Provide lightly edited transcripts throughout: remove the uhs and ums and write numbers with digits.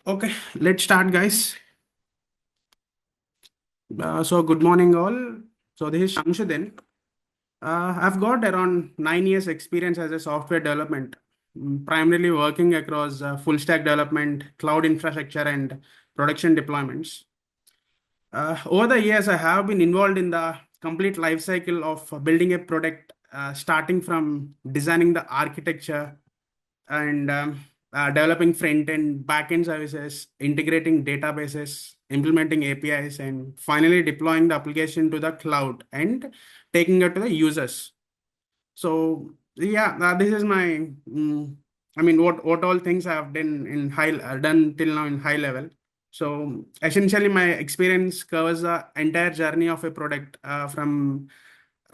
Okay, let's start, guys. So good morning, all. So this is Shamsuddin. I've got around 9 years experience as a software development, primarily working across full stack development, cloud infrastructure, and production deployments. Over the years, I have been involved in the complete life cycle of building a product, starting from designing the architecture and developing front-end, back-end services, integrating databases, implementing APIs, and finally deploying the application to the cloud and taking it to the users. So yeah, this is my, what all things I have done till now in high level. So essentially, my experience covers the entire journey of a product, from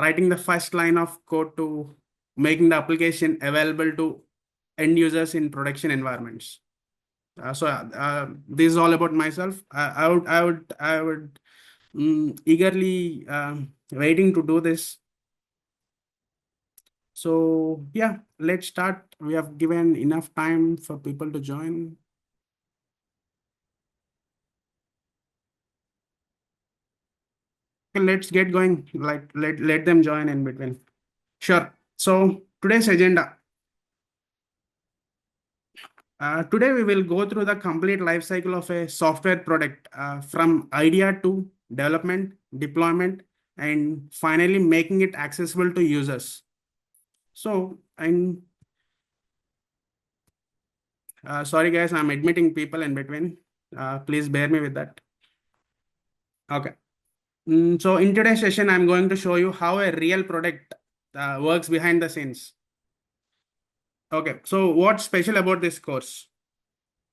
writing the first line of code to making the application available to end users in production environments. This is all about myself. I would eagerly waiting to do this. So yeah, let's start. We have given enough time for people to join. Okay, let's get going. Like let them join in between. Sure. So today's agenda. Today we will go through the complete life cycle of a software product, from idea to development, deployment, and finally making it accessible to users. So I'm sorry guys, I'm admitting people in between. Please bear me with that. Okay. So in today's session, I'm going to show you how a real product works behind the scenes. Okay. So what's special about this course?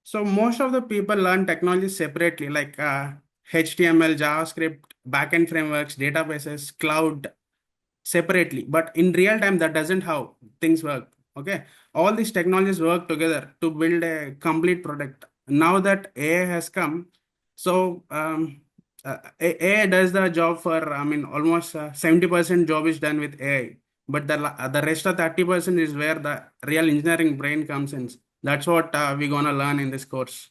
So most of the people learn technology separately, like HTML, JavaScript, backend frameworks, databases, cloud separately. But in real time, that doesn't how things work. Okay, all these technologies work together to build a complete product. Now that AI has come, so AI does the job for, almost 70% job is done with AI. But the rest of 30% is where the real engineering brain comes in. That's what we're gonna learn in this course.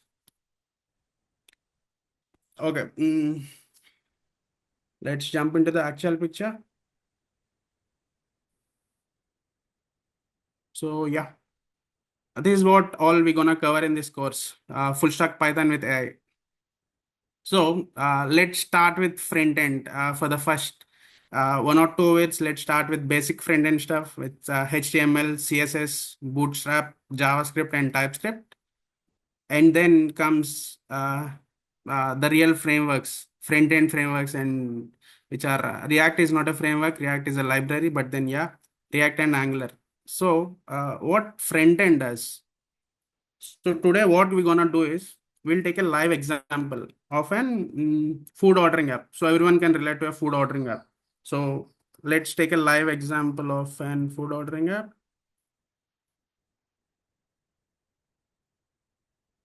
Okay, let's jump into the actual picture. So yeah, this is what all we're gonna cover in this course. Full stack Python with AI. So let's start with front end. For the first 1 or 2 weeks, let's start with basic front end stuff with HTML, CSS, Bootstrap, JavaScript, and TypeScript. And then comes the real frameworks, front end frameworks, and which are React is not a framework, React is a library, but then yeah, React and Angular. So what front end does? So today what we're gonna do is we'll take a live example of an food ordering app. So everyone can relate to a food ordering app. So let's take a live example of an food ordering app.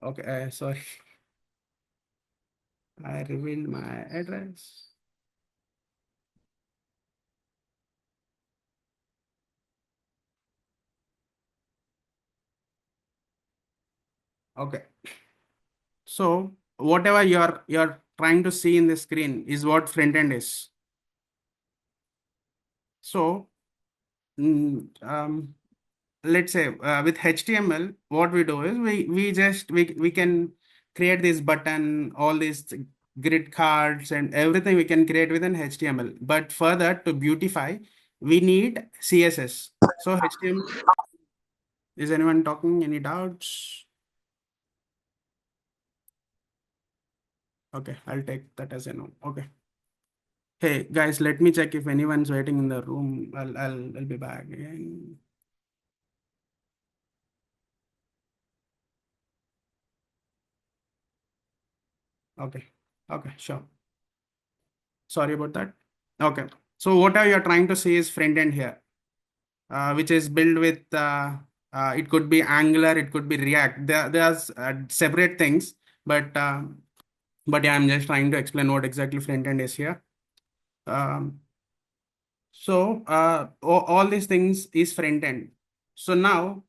Okay, sorry, I revealed my address. Okay, so whatever you're trying to see in the screen is what front end is. So let's say with HTML, what we do is we can create this button, all these grid cards and everything we can create within HTML. But further to beautify, we need CSS. So HTML, is anyone talking? Any doubts? Okay, I'll take that as a no. Okay. Hey guys, let me check if anyone's waiting in the room. I'll be back again. Okay. Okay, sure. Sorry about that. Okay. So what are you trying to say is front end here, which is built with it could be Angular, it could be React. There's separate things, but yeah, I'm just trying to explain what exactly front end is here. Um, so all these things is front end. So now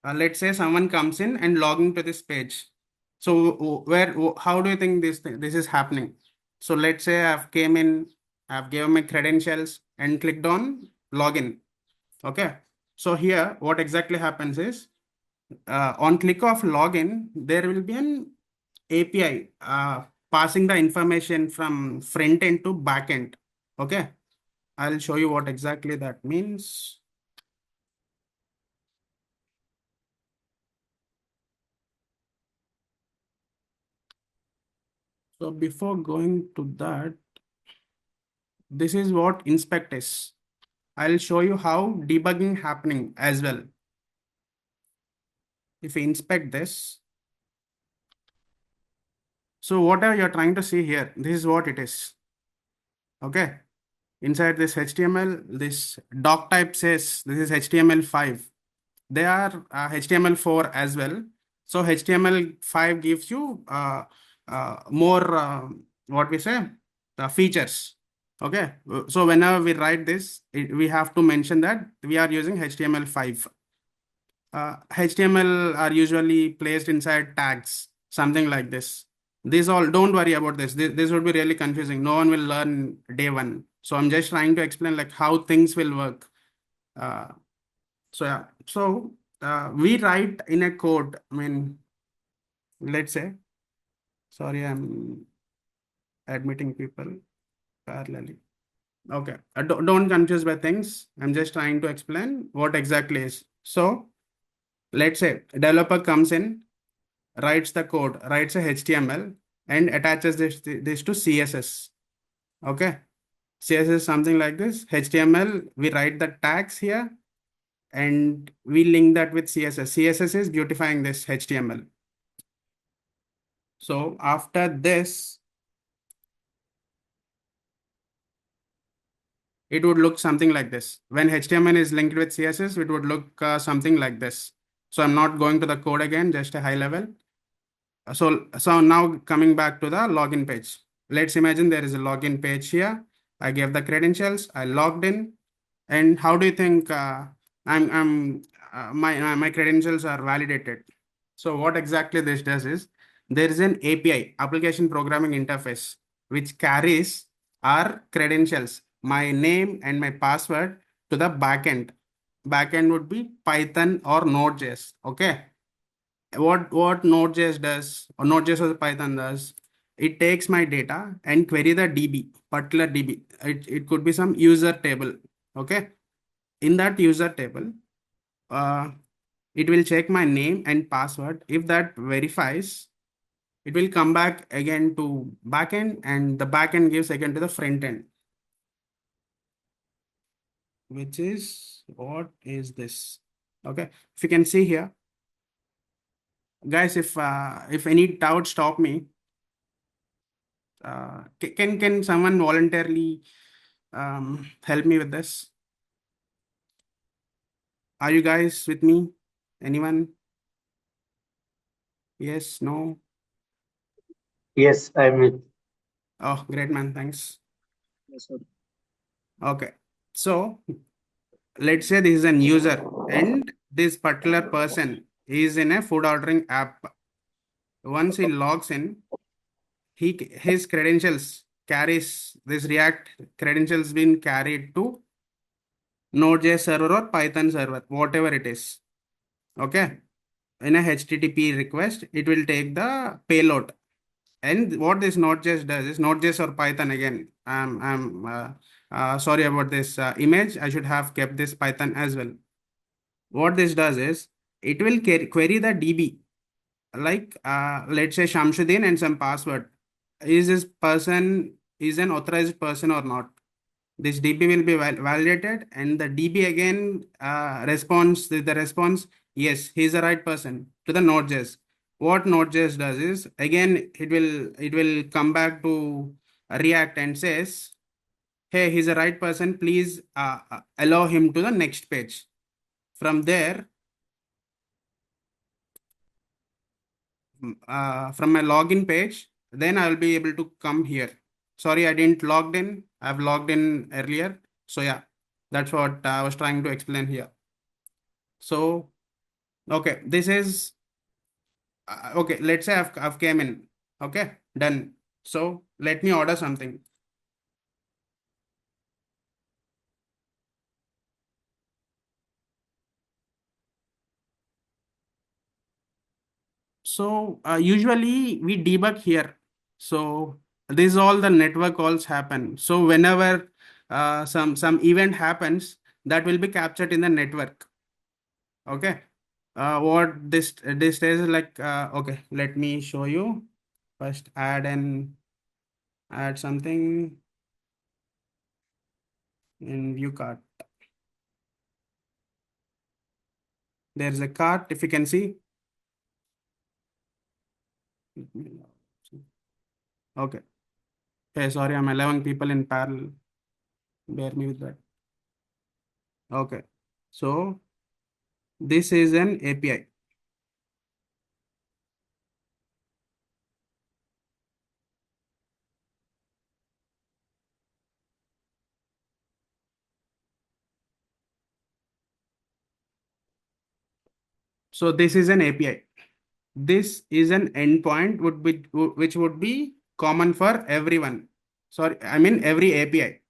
let's say someone comes in and logging to this page. So how do you think this is happening? So let's say I've given my credentials and clicked on login. Okay. So here, what exactly happens is, on click of login, there will be an API passing the information from front end to back end. Okay. I'll show you what exactly that means. So before going to that, this is what inspect is. I'll show you how debugging happening as well. If we inspect this, so whatever you're trying to see here, this is what it is. Okay. Inside this HTML, this doc type says this is HTML5. They are HTML4 as well. So HTML5 gives you more, what we say, the features. Okay. So whenever we write this, we have to mention that we are using HTML5. HTML are usually placed inside tags, something like this. These all, don't worry about this. This would be really confusing. No one will learn day one. So I'm just trying to explain like how things will work. Uh, so yeah, so we write in a code. I mean, let's say, sorry, I'm admitting people parallelly. Okay, don't confuse by things. I'm just trying to explain what exactly is. So let's say a developer comes in, writes the code, writes a HTML, and attaches this to CSS. Okay, CSS is something like this. HTML, we write the tags here, and we link that with CSS. CSS is beautifying this HTML. So after this, it would look something like this. When HTML is linked with CSS, it would look something like this. So I'm not going to the code again, just a high level. So now coming back to the login page. Let's imagine there is a login page here. I gave the credentials, I logged in, and how do you think my credentials are validated? So what exactly this does is, there is an API, application programming interface, which carries our credentials, my name and my password, to the backend. Backend would be Python or Node.js. Okay. What Node.js does, or Node.js or Python does, it takes my data and query the DB, particular DB. It could be some user table. Okay. In that user table, uh, it will check my name and password. If that verifies, it will come back again to backend, and the backend gives again to the front end, which is what is this? Okay. If you can see here, guys, if any doubt, stop me. Can someone voluntarily help me with this? Are you guys with me? Anyone? Yes, no? Yes, I'm with. Oh, great, man. Thanks. Yes, sir. Okay. So let's say this is an user, and this particular person is in a food ordering app. Once he logs in, his credentials carries this React credentials being carried to Node.js server or Python server, whatever it is. Okay. In a HTTP request, it will take the payload. And what this Node.js does is, Node.js or Python again. I'm sorry about this image. I should have kept this Python as well. What this does is, it will query the DB, like let's say Shamsuddin and some password. Is this person is an authorized person or not? This DB will be validated, and the DB again responds the response, yes, he's the right person, to the Node.js. What Node.js does is, again it will come back to React and says, hey, he's the right person, please allow him to the next page. From there, from my login page, then I will be able to come here. Sorry, I didn't logged in. I've logged in earlier. So yeah, that's what I was trying to explain here. So, okay, this is Okay, let's say I've came in. Okay, done. So let me order something. So usually we debug here. So this is all the network calls happen. So whenever some event happens, that will be captured in the network. Okay. What this is like? Okay, let me show you. First, add something in view cart. There's a cart. If you can see. Okay. Okay. Sorry, I'm allowing people in parallel. Bear me with that. Okay. So this is an API. So this is an API. This is an endpoint which would be common for everyone. Sorry, I mean every API.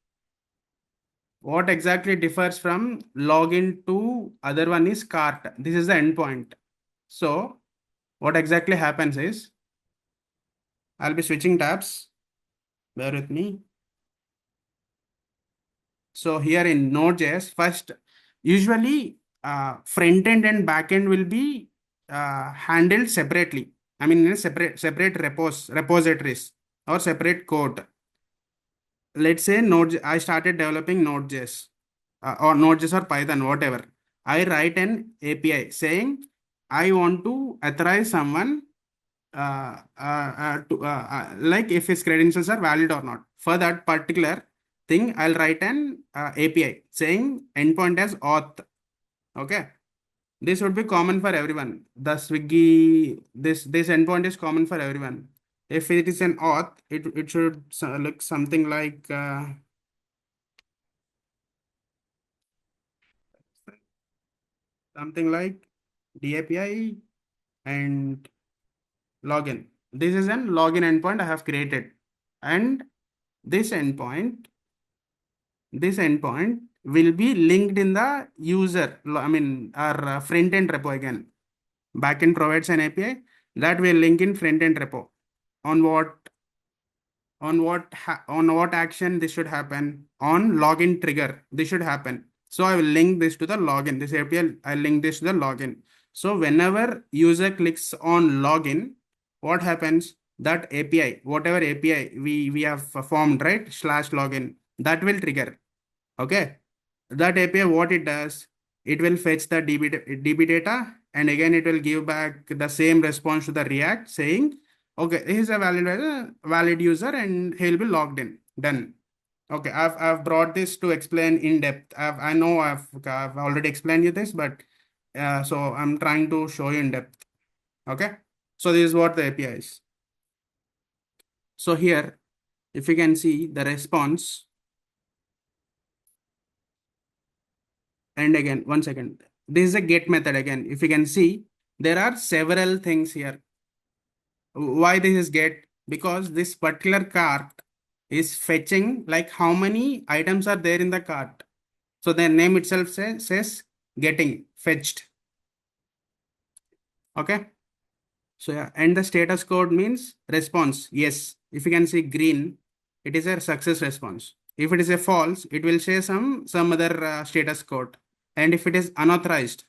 What exactly differs from login to other one is cart. This is the endpoint. So what exactly happens is I'll be switching tabs. Bear with me. So here in Node.js, first, usually front end and back end will be handled separately. I mean, in a separate repositories or separate code. Let's say Node, I started developing Node.js or Node.js or Python, whatever. I write an API saying I want to authorize someone like if his credentials are valid or not. For that particular thing, I'll write an API saying endpoint as auth. Okay, this would be common for everyone. The Swiggy, this endpoint is common for everyone. If it is an auth, it should look something like DAPI and login. This is an login endpoint I have created, and this endpoint this endpoint will be linked in the user, I mean, our front end repo again. Backend provides an API that will link in front end repo on on what action this should happen on login trigger. This should happen. So I will link this to the login. This API, I'll link this to the login. So whenever user clicks on login, what happens? That API, whatever API we have formed, right? /login, that will trigger. Okay, that API, what it does, it will fetch the DB data, and again it will give back the same response to the React saying, okay, he is a valid user and he'll be logged in. Done. Okay, I've brought this to explain in depth. I know I've already explained you this, but so I'm trying to show you in depth. Okay, so this is what the API is. So here, if you can see the response. And again, one second. This is a get method again. If you can see, there are several things here. Why this is get? Because this particular cart is fetching like how many items are there in the cart. So the name itself says getting fetched. Okay. So yeah, and the status code means response. Yes. If you can see green, it is a success response. If it is a false, it will say some other status code. And if it is unauthorized,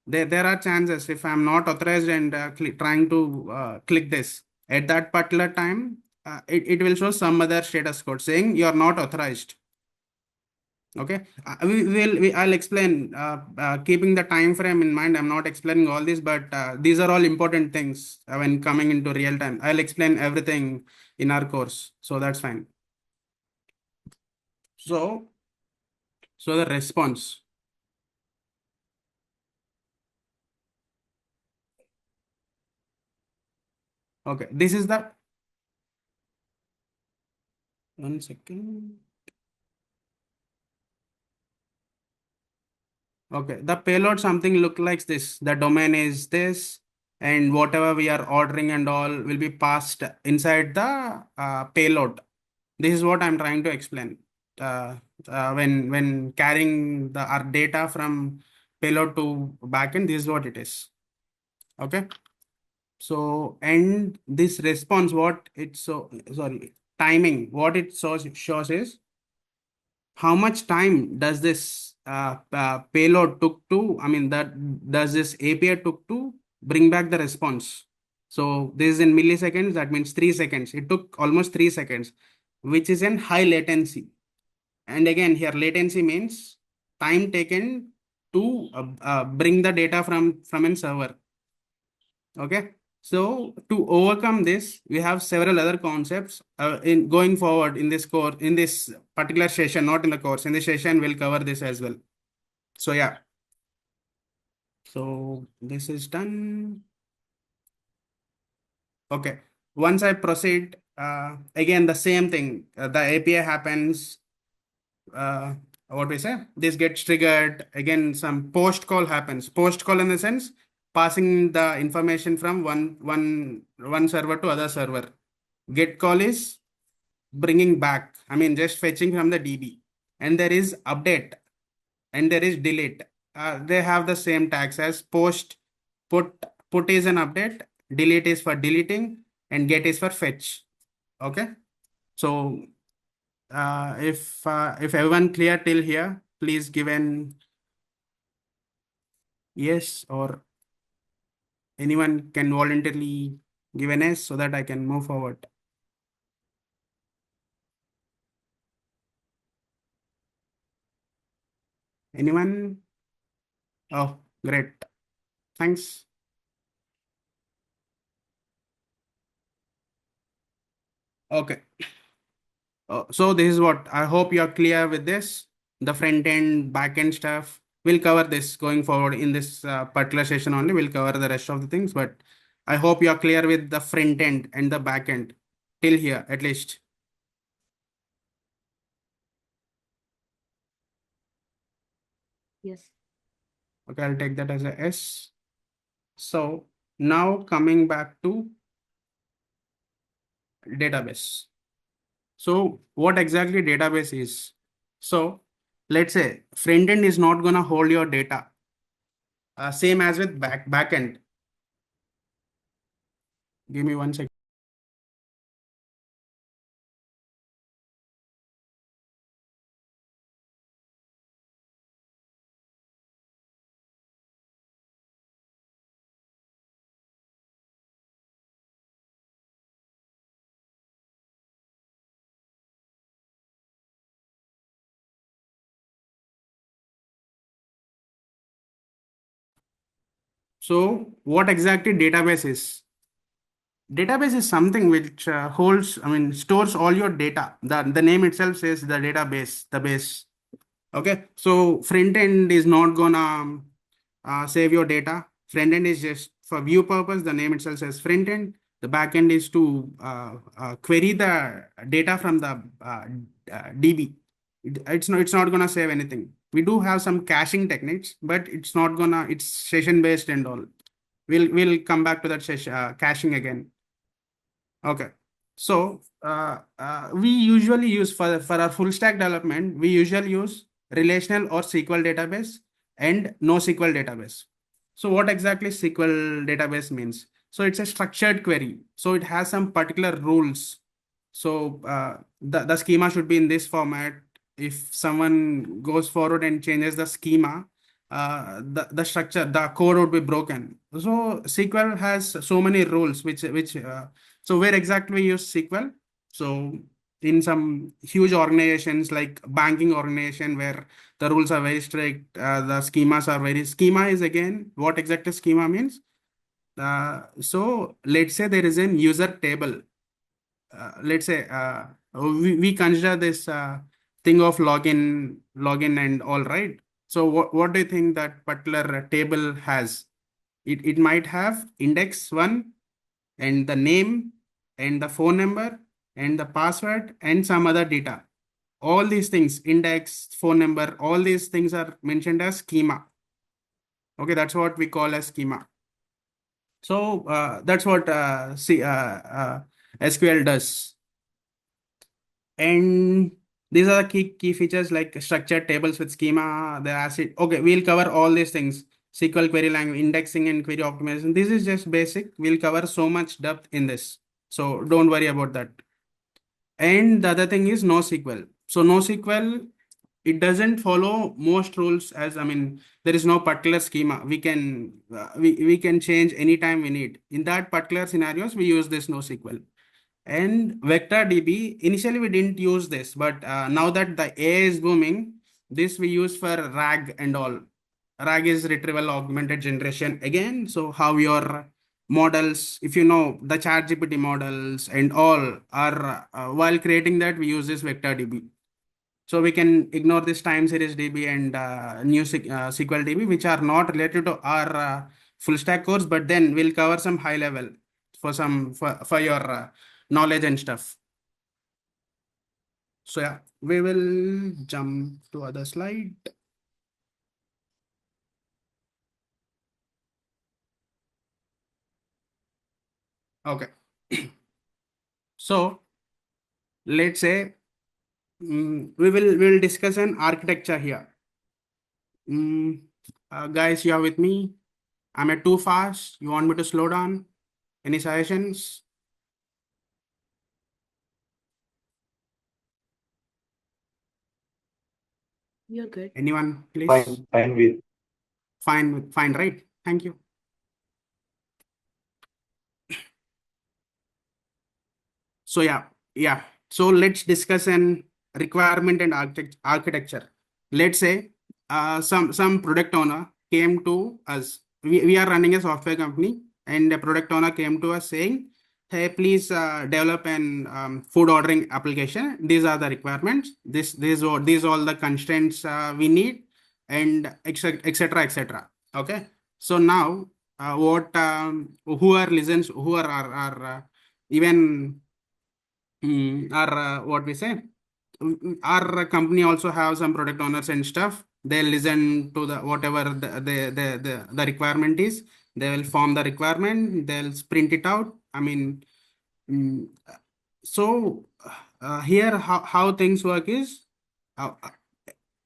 there are chances if I'm not authorized and trying to click this at that particular time, it will show some other status code saying you are not authorized. Okay, I'll explain keeping the time frame in mind. I'm not explaining all this, but these are all important things when coming into real time. I'll explain everything in our course, so that's fine. So the response. Okay, this is the one second. Okay, the payload something look like this. The domain is this. and whatever we are ordering and all will be passed inside the payload. This is what I'm trying to explain. When carrying our data from payload to backend, this is what it is. Okay. So, and this response, what it sorry, timing, what it shows is how much time does this payload took to, I mean, that does this API took to bring back the response. So this is in milliseconds, that means 3 seconds. It took almost 3 seconds, which is in high latency. And again, here latency means time taken to bring the data from a server. Okay. So to overcome this, we have several other concepts in going forward in this course, in this particular session, not in the course. In this session, we'll cover this as well. So yeah. So this is done. Okay. Once I proceed, again the same thing. The API happens. What we say? This gets triggered. Again, some post call happens. Post call in the sense passing the information from one server to other server. Get call is bringing back, I mean, just fetching from the DB. And there is update and there is delete. They have the same tags as post. Put is an update, delete is for deleting, and get is for fetch. Okay. So if everyone clear till here, please give an yes, or anyone can voluntarily give an yes so that I can move forward. Anyone? Oh, great. Thanks. Okay. So this is what I hope you are clear with this. The front end, back end stuff. We'll cover this going forward in this particular session only. We'll cover the rest of the things, but I hope you are clear with the front end and the back end till here at least. Yes. Okay, I'll take that as a S. So now coming back to database. So what exactly database is? So let's say front end is not gonna hold your data. Same as with backend. Give me 1 second. So what exactly database is? Database is something which holds, I mean, stores all your data. The name itself says the database, the base. Okay. So front end is not gonna save your data. Front end is just for view purpose. The name itself says front end. The back end is to query the data from the DB. It's not gonna save anything. We do have some caching techniques, but it's session based and all. We'll come back to that session caching again. Okay. So we usually use for our full stack development, we usually use relational or SQL database and NoSQL database. So what exactly SQL database means? So it's a structured query. So it has some particular rules. So the schema should be in this format. If someone goes forward and changes the schema, the structure, the code would be broken. So SQL has so many rules which so where exactly we use SQL? So in some huge organizations like banking organization where the rules are very strict, the schemas are very, schema is again, what exactly schema means? So let's say there is an user table. Let's say we consider this thing of login and all, right? So what do you think that particular table has? It might have index 1 and the name and the phone number and the password and some other data. All these things, index, phone number, all these things are mentioned as schema. Okay, that's what we call as schema. So that's what SQL does. And these are the key features like structured tables with schema, the ACID. Okay, we'll cover all these things. SQL query language, indexing and query optimization. This is just basic. We'll cover so much depth in this. So don't worry about that. And the other thing is NoSQL. So NoSQL, it doesn't follow most rules as, I mean, there is no particular schema. We can change anytime we need. In that particular scenarios, we use this NoSQL. And vector DB, initially we didn't use this, but now that the AI is booming, this we use for RAG and all. RAG is retrieval augmented generation again. So how your models, if you know the ChatGPT models and all are, while creating that, we use this vector DB. So we can ignore this time series DB and new SQL DB, which are not related to our full stack course, but then we'll cover some high level for your knowledge and stuff. So yeah, we will jump to other slide. Okay. So let's say we will discuss an architecture here. Guys, you are with me? Am I too fast? You want me to slow down? Any suggestions? You're good. Anyone, please? Fine with. Fine, right? Thank you. So yeah. So let's discuss an requirement and architecture. Let's say some product owner came to us. We are running a software company, and a product owner came to us saying, "Hey, please develop an food ordering application. These are the requirements. These all the constraints we need, and etc etc." Okay. So now who are even our what we say our company also have some product owners and stuff. They listen to the whatever the requirement is. They will form the requirement, they'll sprint it out. I mean, mm, so here how things work is uh,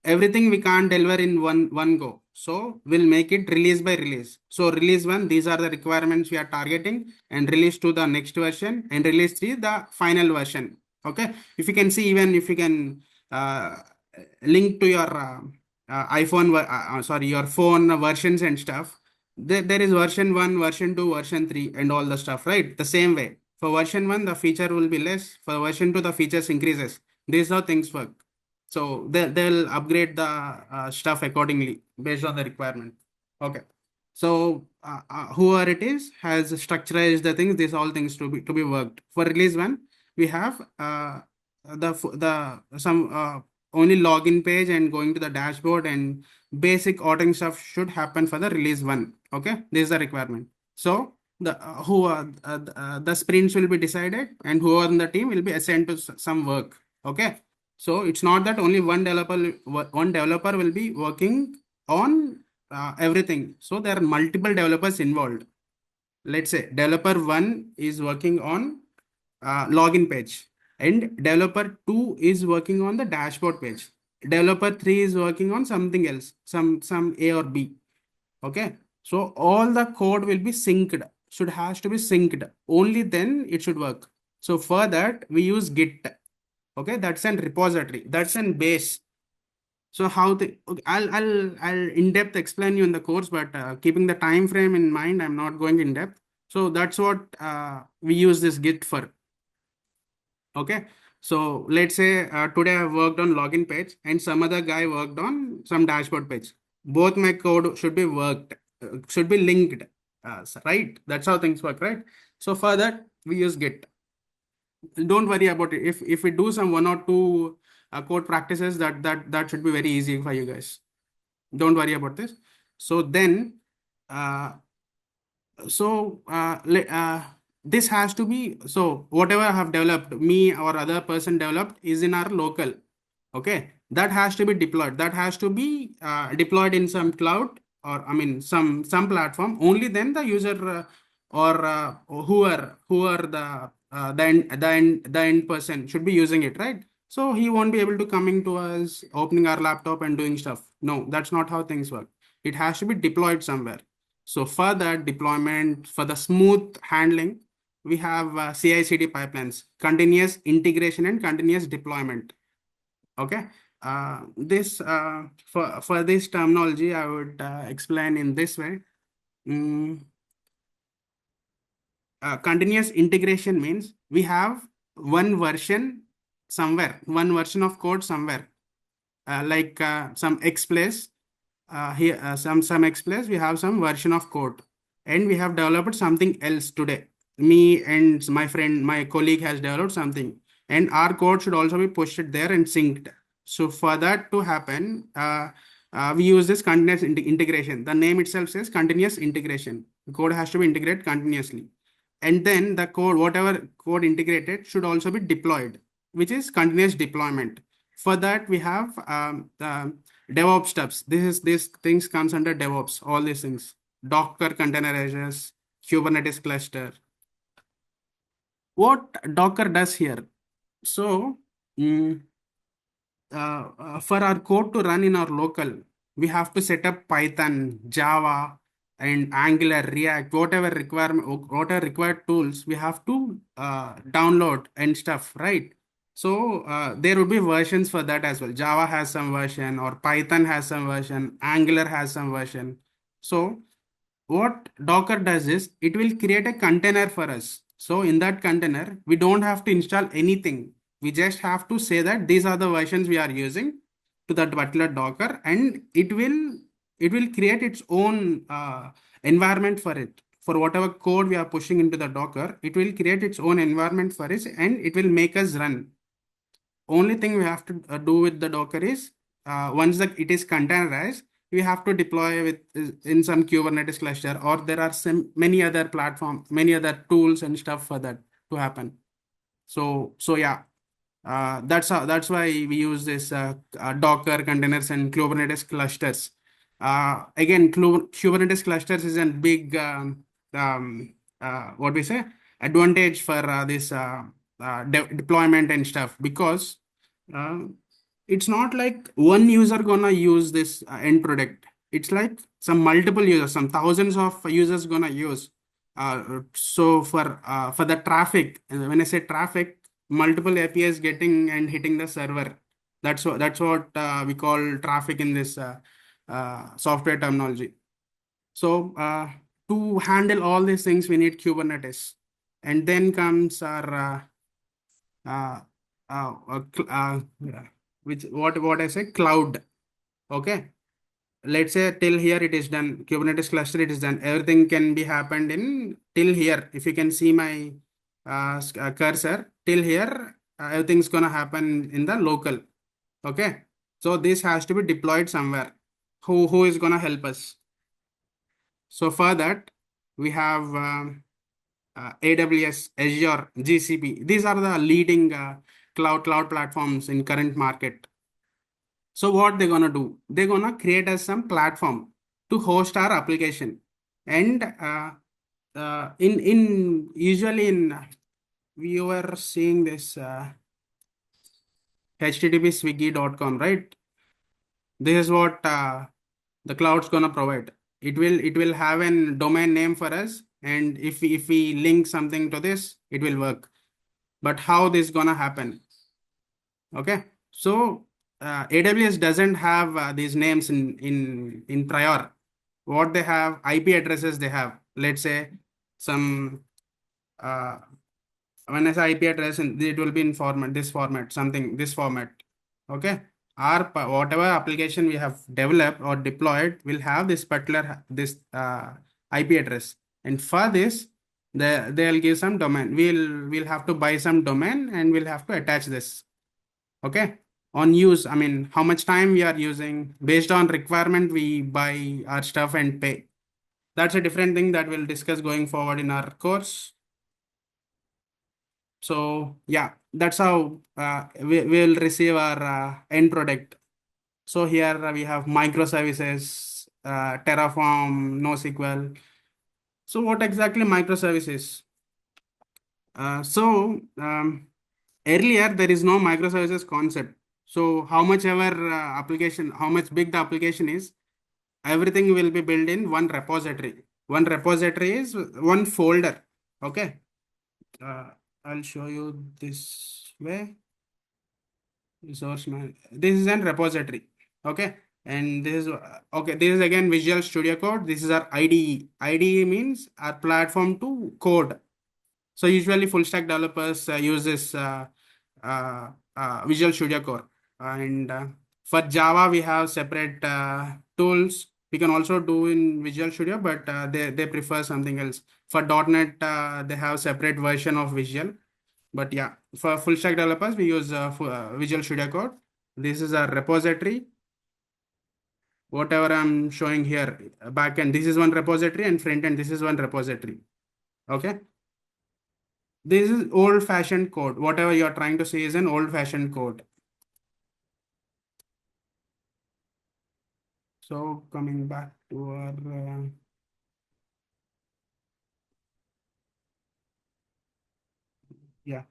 everything we can't deliver in one go, so we'll make it release by release. So release 1, these are the requirements we are targeting, and release 2 the next version, and release 3 the final version. Okay, if you can see, even if you can uh, link to your iPhone sorry, your phone versions and stuff, there is version 1, version 2, version 3 and all the stuff, right? The same way, for version 1 the feature will be less, for version 2 the features increases. This is how things work. So they'll upgrade the stuff accordingly based on the requirement. Okay. So whoever it is has structurized the things, these all things to be worked. For release 1, we have the some only login page and going to the dashboard, and basic ordering stuff should happen for the release 1. Okay, this is the requirement. So the sprints will be decided, and whoever in the team will be assigned to some work. Okay. So it's not that only one developer will be working on everything. So there are multiple developers involved. Let's say developer 1 is working on login page, and developer 2 is working on the dashboard page. Developer 3 is working on something else, some A or B. Okay. So all the code will be synced, has to be synced. Only then it should work. So for that we use Git. Okay, that's an repository, that's an base. So how the okay, I'll in depth explain you in the course, but keeping the time frame in mind, I'm not going in depth. So that's what we use this Git for. Okay, so let's say today I worked on login page, and some other guy worked on some dashboard page. Both my code should be should be linked, right? That's how things work, right? So for that we use Git. Don't worry about it. If we do some 1 or 2 code practices, that should be very easy for you guys. Don't worry about this. So then this has to be, so whatever I have developed, me or other person developed, is in our local. Okay, that has to be deployed, that has to be deployed in some cloud, or I mean some platform. Only then the user or who are the end person should be using it, right? So he won't be able to coming to us, opening our laptop and doing stuff. No, that's not how things work. It has to be deployed somewhere. So for that deployment, for the smooth handling, we have CI/CD pipelines, continuous integration and continuous deployment. Okay. This for this terminology, I would explain in this way. Mm, continuous integration means we have one version somewhere, one version of code somewhere, like some X place here, some X place, we have some version of code, and we have developed something else today. Me and my friend, my colleague has developed something, and our code should also be pushed there and synced. So for that to happen, we use this continuous integration. The name itself says continuous integration. The code has to be integrated continuously, and then the code, whatever code integrated, should also be deployed, which is continuous deployment. For that, we have the DevOps steps. These things comes under DevOps. All these things: Docker containerizers, Kubernetes cluster. What Docker does here? So, mm, for our code to run in our local, we have to set up Python, Java, and Angular, React, whatever required tools we have to download and stuff, right? So there would be versions for that as well. Java has some version, or Python has some version, Angular has some version. So what Docker does is it will create a container for us. So in that container, we don't have to install anything. We just have to say that these are the versions we are using to that particular Docker, and it will create its own environment for it. For whatever code we are pushing into the Docker, it will create its own environment for it, and it will make us run. Only thing we have to do with the Docker is once that it is containerized, we have to deploy with in some Kubernetes cluster, or there are some many other platform, many other tools and stuff for that to happen. So yeah, that's why we use this Docker containers and Kubernetes clusters. Again, Kubernetes clusters is a big what we say advantage for this deployment and stuff, because uh, it's not like one user gonna use this end product. It's like some multiple users, some thousands of users gonna use. So for the traffic, when I say traffic, multiple APIs getting and hitting the server. That's what we call traffic in this software terminology. So to handle all these things, we need Kubernetes, and then comes our uh, yeah, which what I say cloud. Okay, let's say till here it is done. Kubernetes cluster it is done. Everything can be happened in till here. If you can see my cursor till here, everything's gonna happen in the local. Okay, so this has to be deployed somewhere. Who is gonna help us? So for that, we have AWS, Azure, GCP. These are the leading cloud platforms in current market. So what they're gonna do? They're gonna create us some platform to host our application, and in usually in we were seeing this http swiggy.com, right? This is what the cloud's gonna provide. It will have an domain name for us, and if we link something to this, it will work. But how this gonna happen? Okay, so AWS doesn't have these names in prior. What they have, IP addresses they have. Let's say some uh, when I say IP address, and it will be in format, this format, something, this format. Okay. Whatever application we have developed or deployed will have this particular this IP address. And for this, they'll give some domain. We'll have to buy some domain, and we'll have to attach this. Okay. On use, I mean, how much time we are using. Based on requirement, we buy our stuff and pay. That's a different thing that we'll discuss going forward in our course. So yeah, that's how we'll receive our end product. So here we have microservices, Terraform, NoSQL. So what exactly microservice is? Earlier there is no microservices concept. So how much ever application, how much big the application is, everything will be built in one repository. One repository is one folder. Okay. Uh, I'll show you this way. Resource man. This is an repository. Okay. And this is okay. This is again Visual Studio Code. This is our IDE. IDE means our platform to code. So usually full stack developers use this Visual Studio Code. And for Java, we have separate tools. We can also do in Visual Studio, but they prefer something else. For .NET, they have separate version of Visual. But yeah, for full stack developers, we use Visual Studio Code. This is our repository. Whatever I'm showing here, backend, this is one repository, and front end, this is one repository. Okay. This is old-fashioned code. Whatever you are trying to say is an old-fashioned code. So coming back to our yeah.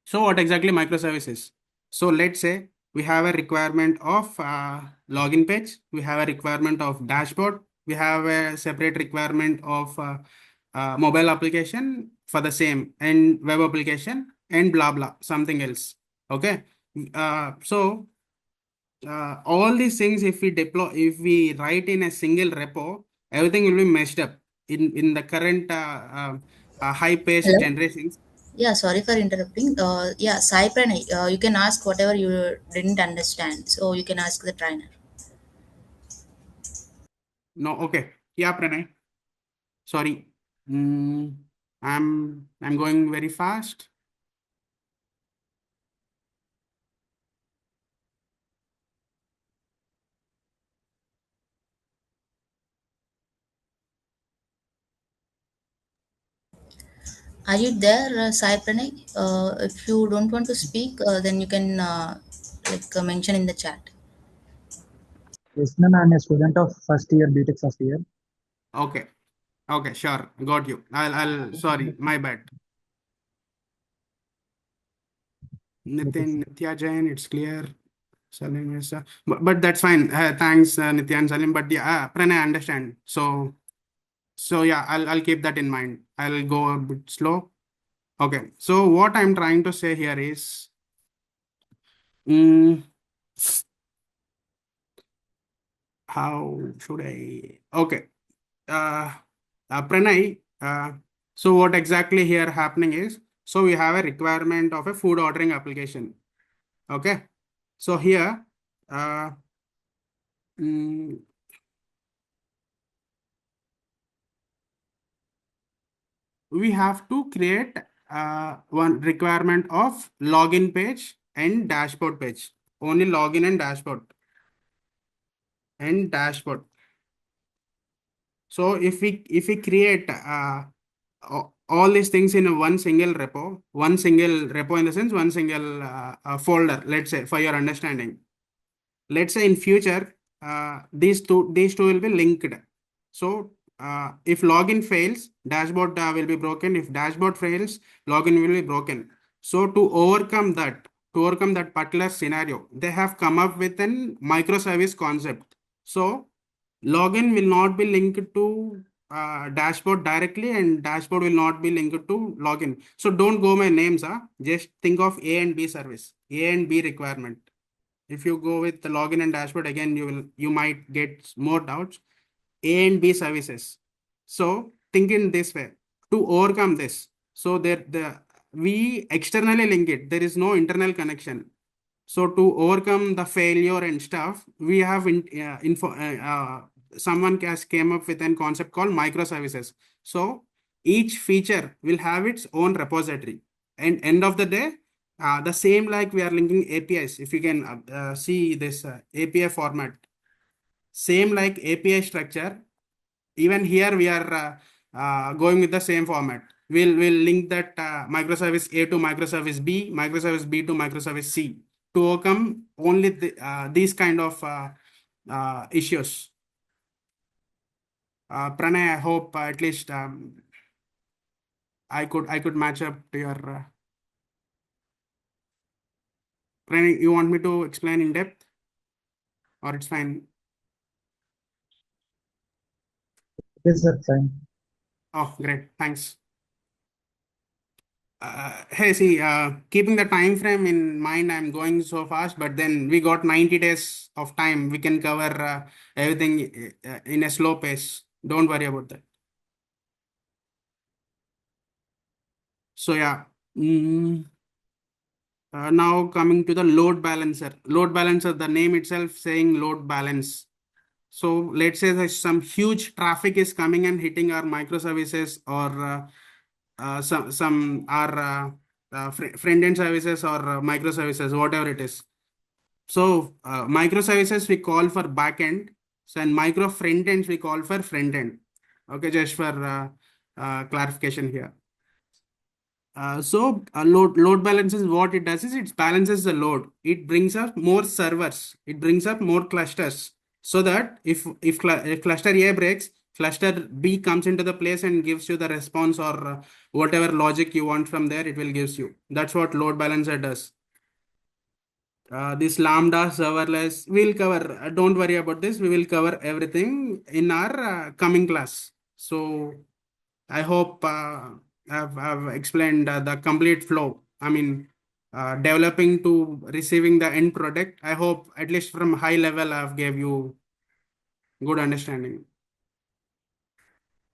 So what exactly microservices? So let's say we have a requirement of login page. We have a requirement of dashboard. We have a separate requirement of mobile application for the same and web application and blah blah something else. Okay. So all these things, if we deploy, if we write in a single repo, everything will be messed up in the current high paced Hello. generations. Yeah, sorry for interrupting. Yeah, Sai Pranay, you can ask whatever you didn't understand. So you can ask the trainer. No, okay. Yeah, Pranay. Sorry. Mm, I'm going very fast. Are you there, Sai Pranay? If you don't want to speak, then you can mention in the chat. Yes, ma'am, I'm a student of first year, BTech first year. Okay. Okay, sure. Got you. I'll sorry, my bad. Okay, sir. Nitya Jain, it's clear. Salim is, but that's fine. Thanks, Nitya and Salim. But yeah, Pranay, I understand. So yeah, I'll keep that in mind. I'll go a bit slow. Okay. So what I'm trying to say here is, mm, how should I? Okay. Uh, Pranay. So what exactly here happening is, so we have a requirement of a food ordering application. Okay. So here, uh, mm, we have to create one requirement of login page and dashboard page. Only login and dashboard. And dashboard. So if we create all these things in a one single repo in the sense one single folder, let's say for your understanding. Let's say in future these two will be linked. So if login fails, dashboard will be broken. If dashboard fails, login will be broken. So to overcome that particular scenario, they have come up with an microservice concept. So login will not be linked to dashboard directly, and dashboard will not be linked to login. So don't go my names. Just think of A and B service, A and B requirement. If you go with the login and dashboard, again you might get more doubts. A and B services. So think in this way to overcome this. So we externally link it. There is no internal connection. So to overcome the failure and stuff, we have someone has came up with a concept called microservices. So each feature will have its own repository. And end of the day, the same like we are linking APIs. If you can see this API format, same like API structure. Even here we are going with the same format. We'll link that microservice A to microservice B to microservice C to overcome only these kind of issues. Pranay, I hope at least I could match up to your. Pranay, you want me to explain in depth, or it's fine? Yes, sir, fine. Oh, great, thanks. Hey, see, keeping the time frame in mind, I'm going so fast, but then we got 90 days of time. We can cover everything in a slow pace. Don't worry about that. So yeah, now coming to the load balancer. Load balancer, the name itself saying load balance. So let's say that some huge traffic is coming and hitting our microservices or some our front-end services or microservices, whatever it is. So microservices we call for backend, so and micro front-ends we call for front-end. Okay, just for clarification here. Load balances, what it does is it balances the load. It brings up more servers. It brings up more clusters, so that if cluster A breaks, cluster B comes into the place and gives you the response or whatever logic you want from there. It will gives you. That's what load balancer does. This lambda serverless we'll cover. Don't worry about this. We will cover everything in our coming class. So I hope I've explained the complete flow. I mean, developing to receiving the end product. I hope at least from high level I've gave you good understanding.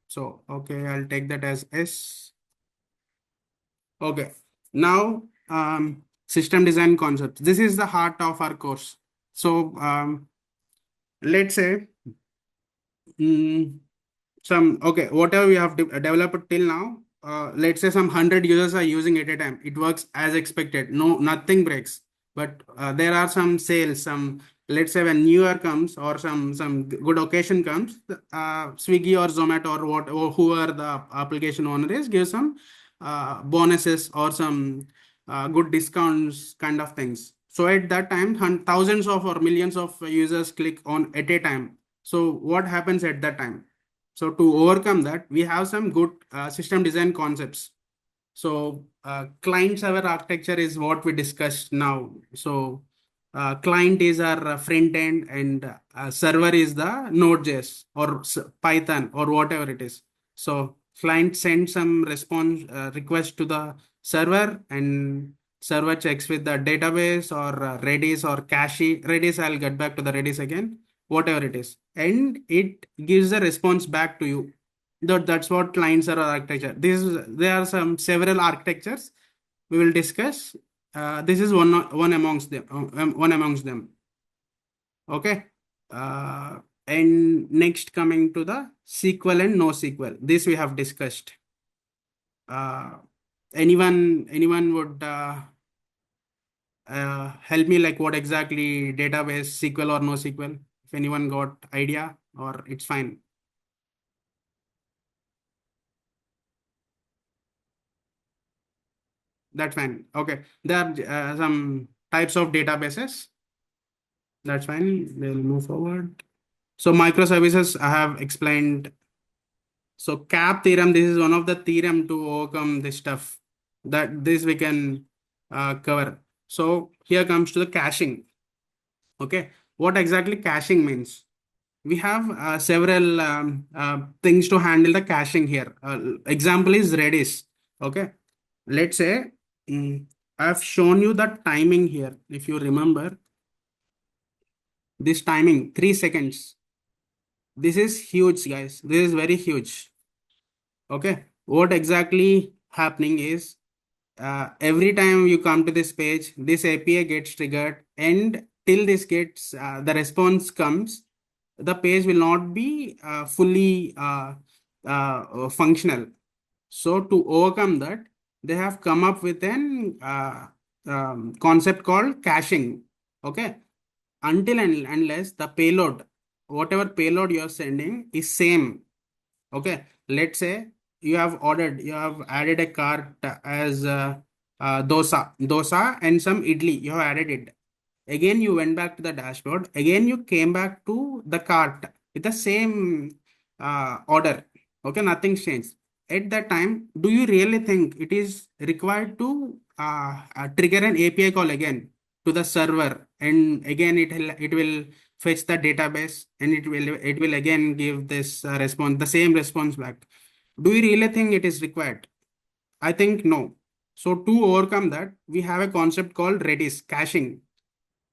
So, okay, I'll take that as S. Okay, now system design concepts. This is the heart of our course. So, let's say okay, whatever we have developed till now, let's say some 100 users are using it at a time. It works as expected. No, nothing breaks. But there are some sales, some, let's say when New Year comes or some good occasion comes, Swiggy or Zomato or whoever the application owner is, give some bonuses or some good discounts kind of things. So at that time, thousands of or millions of users click on at a time. So what happens at that time? So to overcome that, we have some good system design concepts. So client server architecture is what we discussed now. So client is our front end and server is the Node.js or Python or whatever it is. So client sends some response request to the server and server checks with the database or Redis or cache. Redis, I'll get back to the Redis again, whatever it is. And it gives a response back to you. That's what client server architecture. There are some several architectures we will discuss. This is one amongst them. One amongst them. Okay. And next coming to the SQL and NoSQL. This we have discussed. Anyone would help me like what exactly database SQL or NoSQL? If anyone got idea or it's fine. That's fine. Okay. There are some types of databases. That's fine. We'll move forward. So microservices, I have explained. So CAP theorem, this is one of the theorem to overcome this stuff. That this we can cover. So here comes to the caching. Okay. What exactly caching means? We have several things to handle the caching here. Example is Redis. Okay. Let's say I've shown you the timing here. If you remember this timing, 3 seconds. This is huge, guys. This is very huge. Okay. What exactly happening is every time you come to this page, this API gets triggered, and till this gets the response comes, the page will not be fully functional. So to overcome that, they have come up with an concept called caching. Okay. Until and unless the payload, whatever payload you're sending is same. Okay. Let's say you have added a cart as dosa and some idli. You have added it. Again, you went back to the dashboard. Again, you came back to the cart with the same order. Okay, nothing's changed. At that time, do you really think it is required to trigger an API call again to the server, and again it will fetch the database, and it will again give this response, the same response back? Do you really think it is required? I think no. So to overcome that, we have a concept called Redis caching.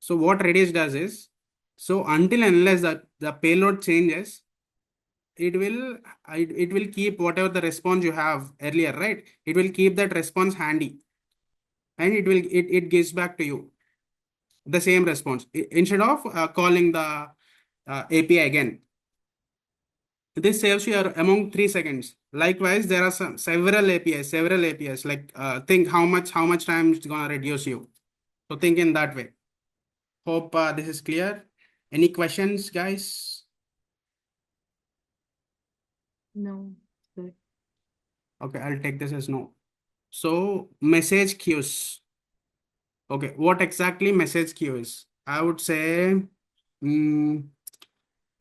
So what Redis does is, so until and unless the payload changes, it will keep whatever the response you have earlier, right? It will keep that response handy, and it gives back to you the same response instead of calling the API again. This saves you among 3 seconds. Likewise, there are several APIs. Like think how much time it's gonna reduce you. So think in that way. Hope this is clear. Any questions, guys? No. Good. Okay, I'll take this as no. So message queues. Okay, what exactly message queue is? I would say,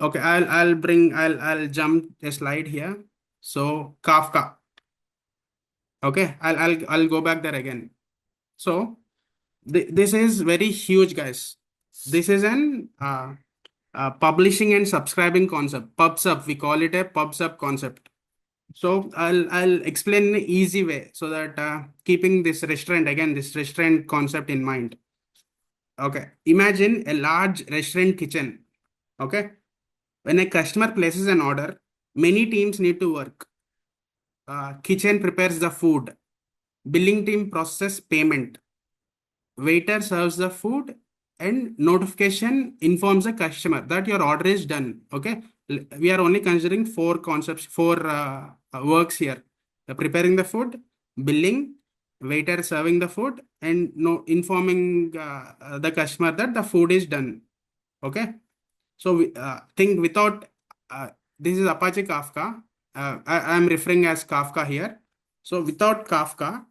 okay, I'll jump a slide here. So Kafka. Okay, I'll go back there again. So this is very huge, guys. This is an publishing and subscribing concept. PubSub, we call it a PubSub concept. So I'll explain in an easy way so that keeping this restaurant concept in mind. Okay, imagine a large restaurant kitchen. Okay, when a customer places an order, many teams need to work. Kitchen prepares the food, billing team processes payment, waiter serves the food, and notification informs the customer that your order is done. Okay, we are only considering four concepts, four works here: preparing the food, billing, waiter serving the food, and informing the customer that the food is done. Okay, so we think without this is Apache Kafka. I am referring as Kafka here. So without Kafka,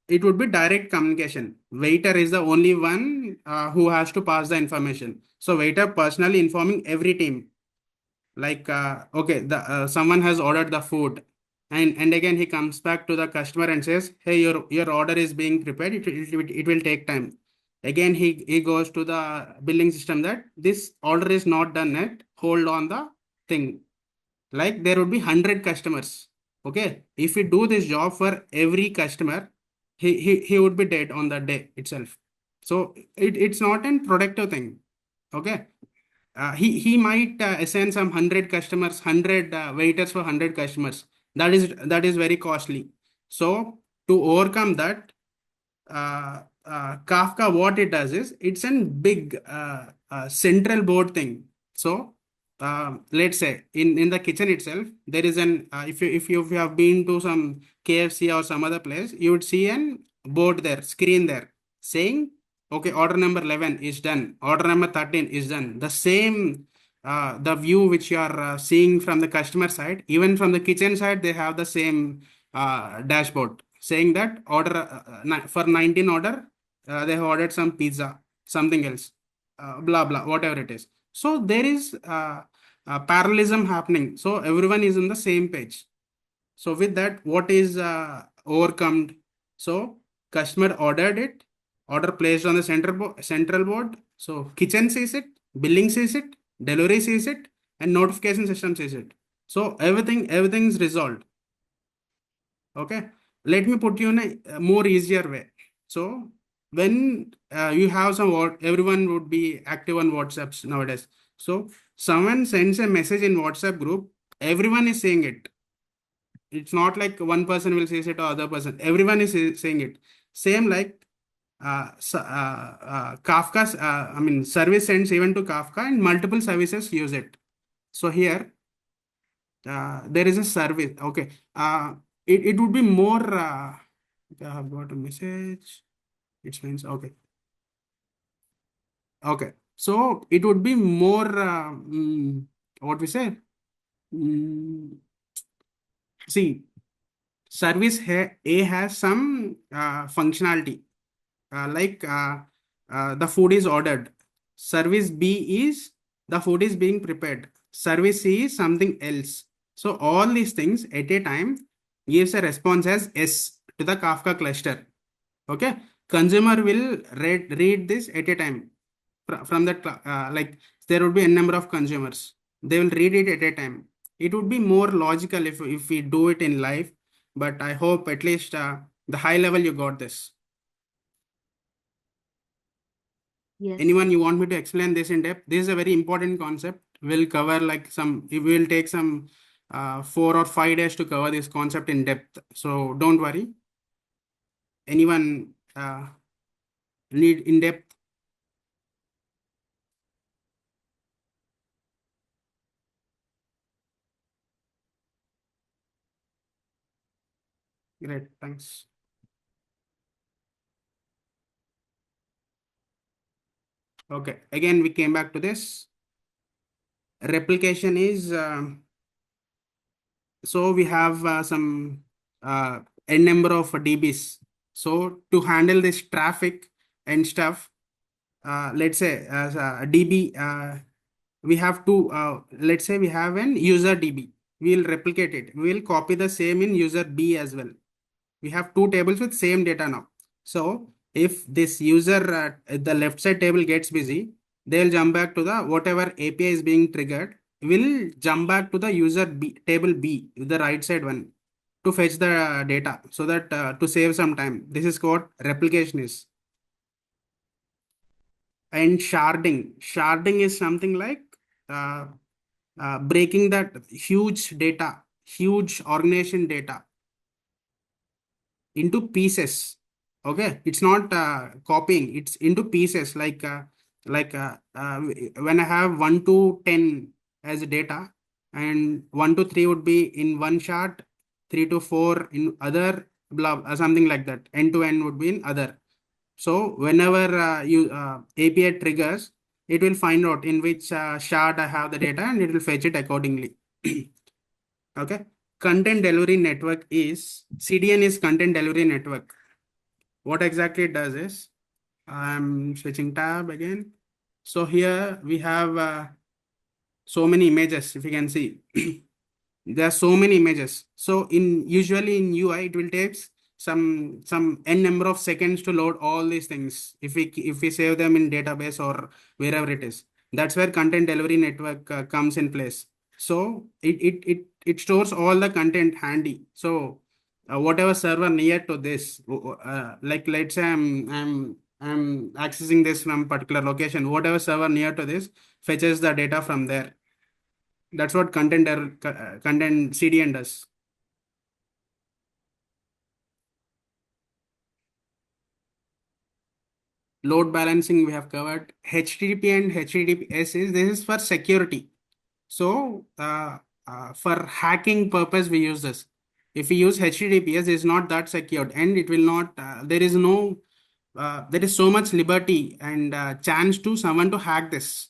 it would be direct communication. Waiter is the only one who has to pass the information. So waiter personally informing every team, like okay, the someone has ordered the food, and again he comes back to the customer and says, hey, your order is being prepared. It will take time. Again he goes to the billing system that this order is not done yet. Hold on the thing. Like there would be 100 customers. Okay, if we do this job for every customer, he would be dead on that day itself. So it's not a productive thing. Okay, he might assign some 100 customers, 100 waiters for 100 customers. That is very costly. So to overcome that, Kafka, what it does is it's a big central board thing. So let's say in the kitchen itself, there is an if you have been to some KFC or some other place, you would see an board there, screen there, saying, okay, order number 11 is done, order number 13 is done. The same the view which you are seeing from the customer side, even from the kitchen side, they have the same dashboard saying that order for 19 order, they have ordered some pizza, something else, blah blah, whatever it is. So there is parallelism happening. So everyone is on the same page. So with that, what is overcome? So customer ordered it, order placed on the central board. So kitchen sees it, billing sees it, delivery sees it, and notification system sees it. So everything is resolved. Okay, let me put you in a more easier way. So when you have everyone would be active on WhatsApps nowadays. So someone sends a message in WhatsApp group, everyone is seeing it. It's not like one person will say it or other person. Everyone is saying it. Same like Kafka's, service sends even to Kafka, and multiple services use it. So here, there is a service. Okay. It would be more, I have got a message. It means, okay. Okay. So it would be more, what we say? See, service A has some functionality, like the food is ordered. Service B is the food is being prepared. service C is something else. So all these things at a time gives a response as S to the Kafka cluster. Okay, consumer will read this at a time from that like there would be a number of consumers. They will read it at a time. It would be more logical if we do it in live, but I hope at least the high level you got this. Yes. Anyone you want me to explain this in depth? This is a very important concept. We'll cover like it will take some 4 or 5 days to cover this concept in depth. So don't worry. Anyone need in depth? Great, thanks. Okay, again we came back to this. Replication is so we have some n number of DBs. So to handle this traffic and stuff, let's say as a DB, we have to let's say we have an user DB. We'll replicate it. We'll copy the same in user B as well. We have two tables with same data now. So if this user the left side table gets busy, they'll jump back to the whatever API is being triggered. Will jump back to the user B, table B, the right side one, to fetch the data, so that to save some time. This is what replication is. And sharding is something like breaking that huge data, huge organization data into pieces. Okay, it's not copying, it's into pieces, like when I have 1 to 10 as data, and 1 to 3 would be in one shard, 3 to 4 in other, blah, something like that. N to N would be in other. So whenever you API triggers, it will find out in which shard I have the data, and it will fetch it accordingly. Okay. Content delivery network is CDN is content delivery network. What exactly it does is, I'm switching tab again. So here we have so many images, if you can see. There are so many images. So usually in UI, it will take some n number of seconds to load all these things. If we save them in database or wherever it is, that's where content delivery network comes in place. So it stores all the content handy. So whatever server near to this, like let's say I'm accessing this from particular location. Whatever server near to this fetches the data from there. That's what content CDN does. Load balancing we have covered. HTTP and HTTPS this is for security. So for hacking purpose we use this. If we use HTTPS, it's not that secured, and it will not. There is so much liberty and chance to someone to hack this.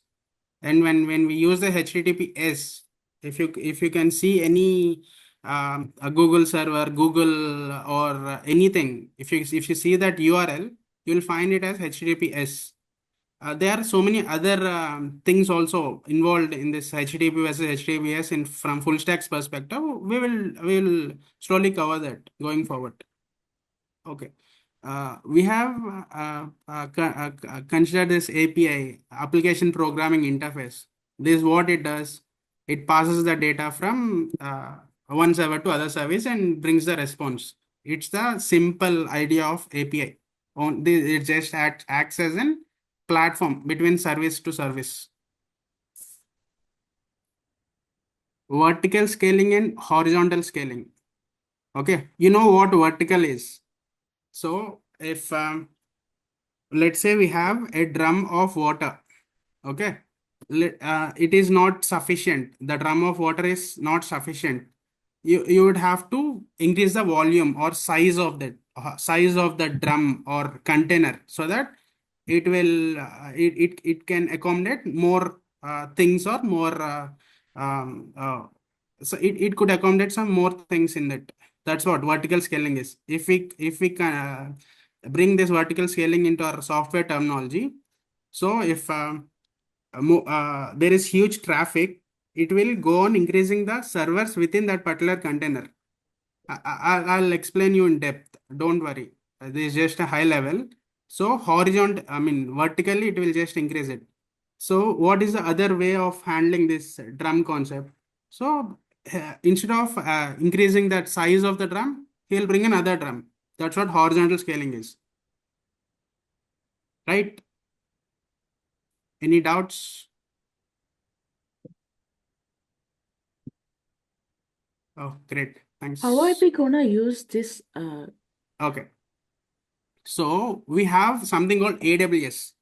And when we use the HTTPS, if you can see any a Google server, Google or anything, if you see that URL, you'll find it as HTTPS. There are so many other things also involved in this HTTP versus HTTPS from full stack's perspective. We will slowly cover that going forward. Okay. We have considered this API, application programming interface. This is what it does. It passes the data from one server to other service and brings the response. It's the simple idea of API. It just acts as a platform between service to service. Vertical scaling and horizontal scaling. Okay, you know what vertical is. So if let's say we have a drum of water, okay, it is not sufficient. The drum of water is not sufficient. You would have to increase the volume or size of the drum or container, so that it will it can accommodate more things, or more so it could accommodate some more things in it. That's what vertical scaling is. If we can bring this vertical scaling into our software terminology, so if there is huge traffic it will go on increasing the servers within that particular container. I'll explain you in depth. Don't worry. This is just a high level. So vertically, it will just increase it. So what is the other way of handling this drum concept? So instead of increasing that size of the drum, he'll bring another drum. That's what horizontal scaling is. Right? Any doubts? Oh, great. Thanks. How are we gonna use this? Okay. So we have something called AWS.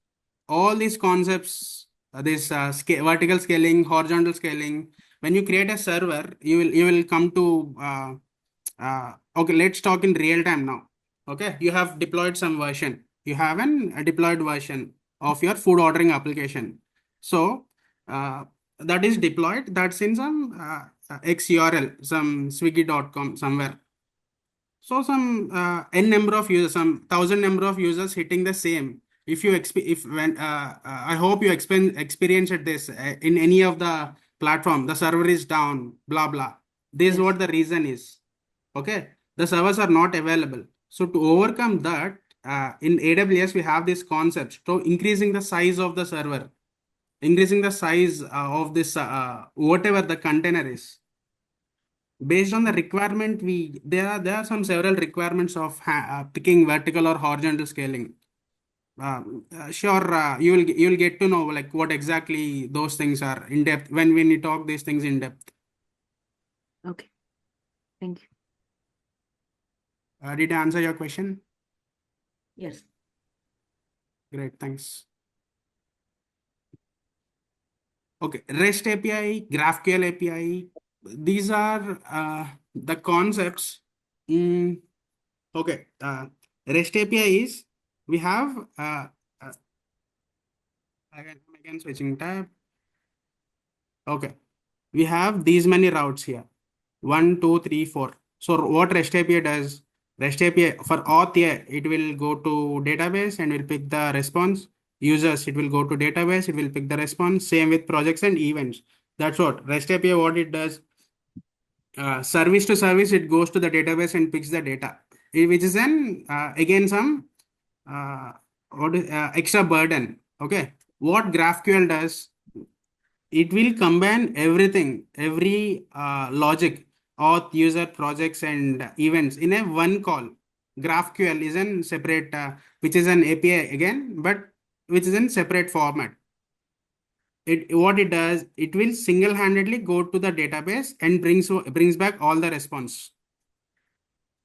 All these concepts, vertical scaling, horizontal scaling. When you create a server, you will come to okay. Let's talk in real time now. Okay, you have deployed some version. You have a deployed version of your food ordering application. So that is deployed. That's in some X URL, some Swiggy.com somewhere. So some n number of users, some 1,000 number of users hitting the same. If you I hope you experienced this in any of the platform, the server is down, blah blah. This is Yes. what the reason is. Okay, the servers are not available. So to overcome that, in AWS we have this concept. So increasing the size of the server, increasing the size of this whatever the container is. Based on the requirement, there are some several requirements of picking vertical or horizontal scaling. Sure, you'll get to know like what exactly those things are in depth when we talk these things in depth. Okay. Thank you. Did I answer your question? Yes. Great, thanks. Okay, REST API, GraphQL API. These are the concepts. Okay, REST API is we have again switching tab. Okay, we have these many routes here. 1, 2, 3, 4. So what REST API does? REST API for auth, it will go to database and will pick the response. Users, it will go to database, it will pick the response. Same with projects and events. That's what REST API what it does. Service to service, it goes to the database and picks the data, which is an again some extra burden. Okay, what GraphQL does? It will combine everything, every logic, auth, user, projects, and events in a one call. GraphQL is an separate, which is an API again, but which is in separate format. What it does, it will single-handedly go to the database and brings back all the response.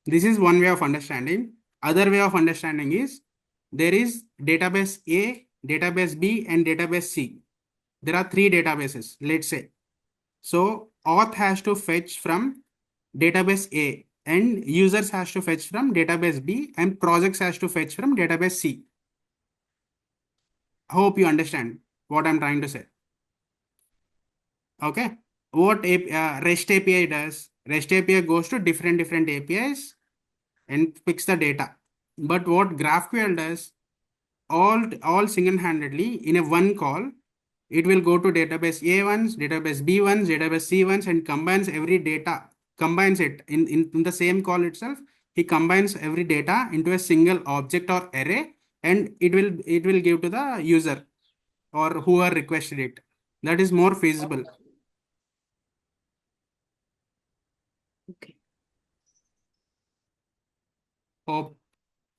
This is one way of understanding. Other way of understanding is there is database A, database B, and database C. There are 3 databases, let's say. So auth has to fetch from database A and users has to fetch from database B and projects has to fetch from database C. Hope you understand what I'm trying to say. Okay. What REST API does? REST API goes to different APIs and picks the data. But what GraphQL does, all single-handedly in a one call, it will go to database A once, database B once, database C once, and combines every data, combines it in the same call itself. He combines every data into a single object or array, and it will give to the user or whoever requested it. That is more feasible. Okay. Hope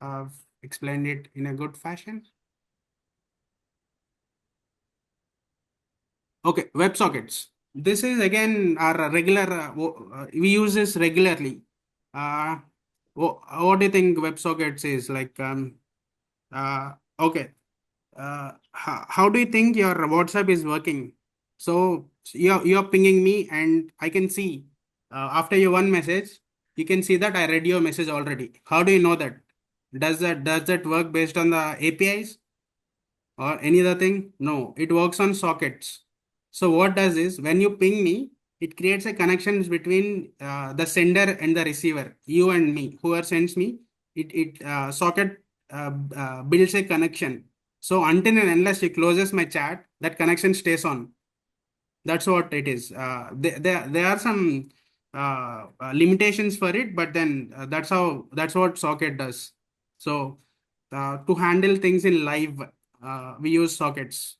I've explained it in a good fashion. Okay, WebSockets. This is again our regular, we use this regularly. What do you think WebSockets is like? Okay. How do you think your WhatsApp is working? So you're pinging me and I can see after your one message, you can see that I read your message already. How do you know that? Does that work based on the APIs or any other thing? No, it works on sockets. So what does is when you ping me, it creates a connection between the sender and the receiver, you and me. Whoever sends me, socket builds a connection. So until and unless it closes my chat, that connection stays on. That's what it is. There are some limitations for it, but then that's what socket does. So to handle things in live, we use sockets.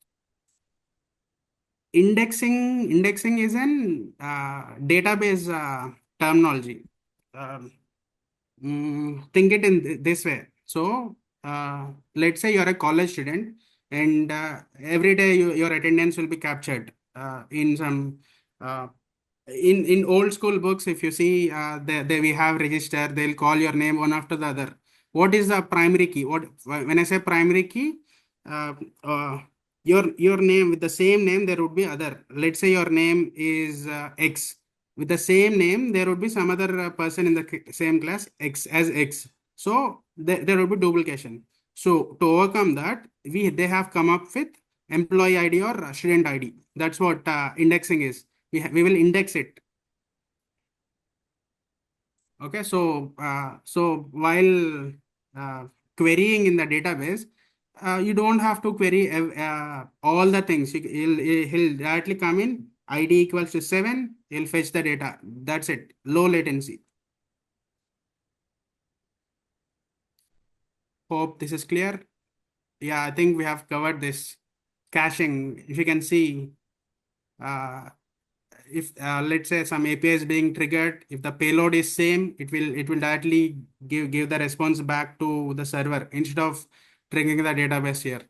Indexing is an database terminology. Um, think it in this way. So let's say you're a college student, and every day your attendance will be captured in some in old school books. If you see, they we have register, they'll call your name one after the other. What is the primary key? What when I say primary key, uh, uh, your name with the same name, there would be other. Let's say your name is X. With the same name, there would be some other person in the same class X as X. So there will be duplication. So to overcome that, they have come up with employee ID or student ID. That's what indexing is. We will index it. Okay, so while querying in the database, you don't have to query all the things. He'll directly come in ID equals to 7. He'll fetch the data. That's it. Low latency. Hope this is clear. Yeah, I think we have covered this caching. If you can see, if let's say some API is being triggered, if the payload is same, it will directly give the response back to the server instead of triggering the database here.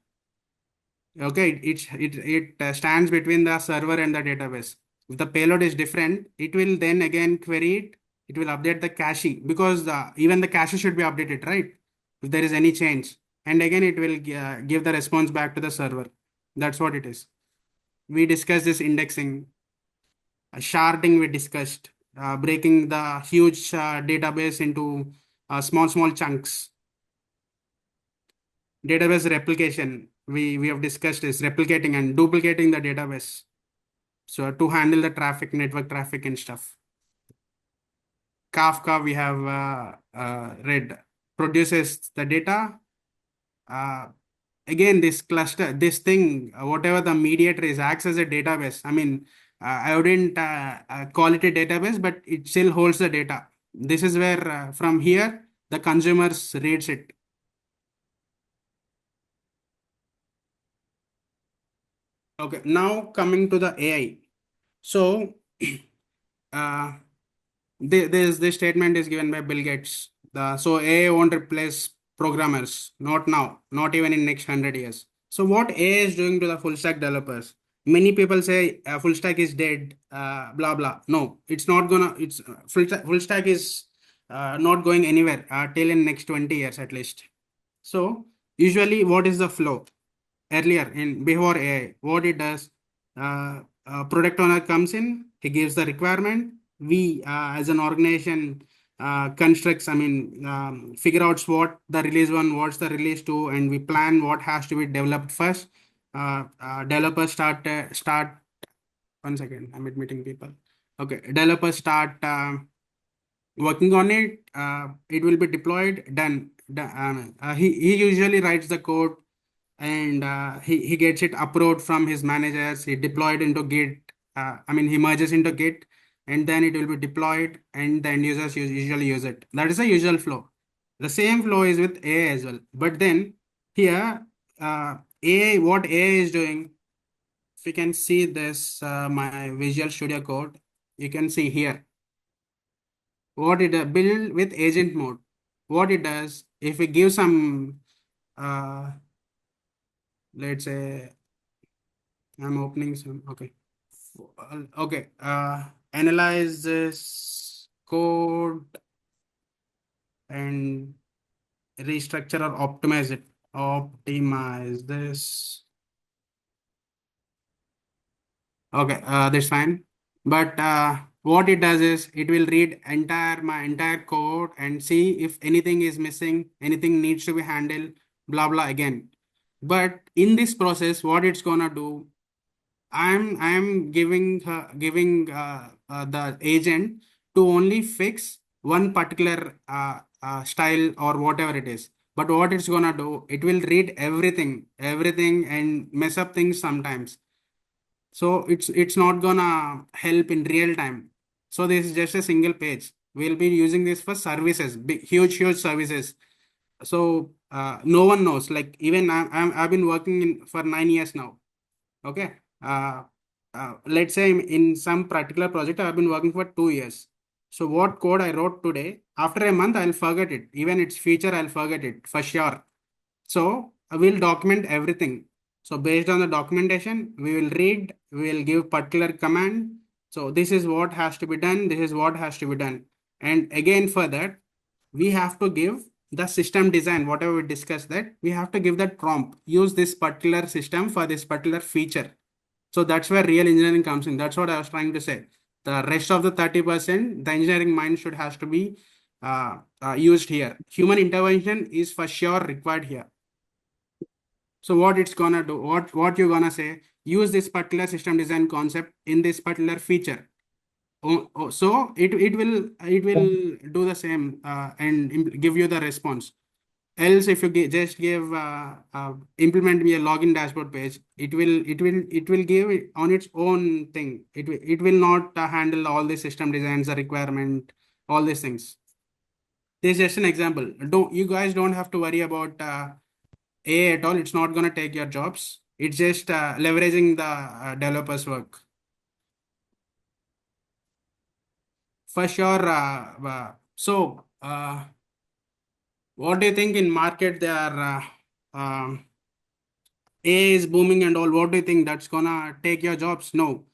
Okay, it stands between the server and the database. If the payload is different, it will then again query it. It will update the cache because even the cache should be updated, right? If there is any change, and again it will give the response back to the server. That's what it is. We discussed this indexing. Sharding we discussed, breaking the huge database into small chunks. Database replication, we have discussed is replicating and duplicating the database. So to handle the traffic, network traffic and stuff. Kafka we have read, produces the data. Again, this cluster, this thing, whatever the mediator is, acts as a database. I mean, I wouldn't call it a database, but it still holds the data. This is where from here, the consumers reads it. Okay, now coming to the AI. So, this statement is given by Bill Gates. So AI won't replace programmers, not now, not even in next 100 years. So what AI is doing to the full stack developers? Many people say full stack is dead, blah blah. No, it's not gonna. It's full stack is not going anywhere till in next 20 years at least. So usually, what is the flow? Earlier in before AI, what it does, product owner comes in, he gives the requirement. We as an organization constructs, I mean, figure out what the release one, what's the release two, and we plan what has to be developed first. Developers start. 1 second, I'm admitting people. Okay, developers start working on it. It will be deployed. Done. He usually writes the code, and he gets it approved from his managers. He deployed into Git. I mean, he merges into Git, and then it will be deployed, and the end users usually use it. That is the usual flow. The same flow is with AI as well. But then here, AI, what AI is doing, if you can see this, my Visual Studio Code, you can see here what it build with agent mode. What it does, if we give some, let's say, I'm opening some, okay. Okay, analyze this code and restructure or optimize it. Optimize this. Okay, that's fine. But what it does is it will read my entire code and see if anything is missing, anything needs to be handled, blah blah again. But in this process, what it's gonna do, I'm giving the agent to only fix one particular style or whatever it is. But what it's gonna do, it will read everything and mess up things sometimes. So it's not gonna help in real time. So this is just a single page. We'll be using this for services, big, huge services. So no one knows. Like even I've been working for 9 years now. Okay. Let's say in some particular project I've been working for 2 years. So what code I wrote today, after a month I'll forget it. Even its feature I'll forget it for sure. So I will document everything. So based on the documentation, we will read, we will give particular command. So this is what has to be done. This is what has to be done. And again, for that, we have to give the system design, whatever we discussed that, we have to give that prompt. Use this particular system for this particular feature. So that's where real engineering comes in. That's what I was trying to say. The rest of the 30%, the engineering mind should has to be used here. Human intervention is for sure required here. So what it's gonna do, what you're gonna say, use this particular system design concept in this particular feature. So it will do the same and give you the response. Else, if you just give implement me a login dashboard page, it will give it on its own thing. It will not handle all the system designs, the requirement, all these things. This is just an example. You guys don't have to worry about AI at all. It's not going to take your jobs. It's just leveraging the developers' work. For sure. What do you think in market? They are AI is booming and all. What do you think that's gonna take your jobs? No,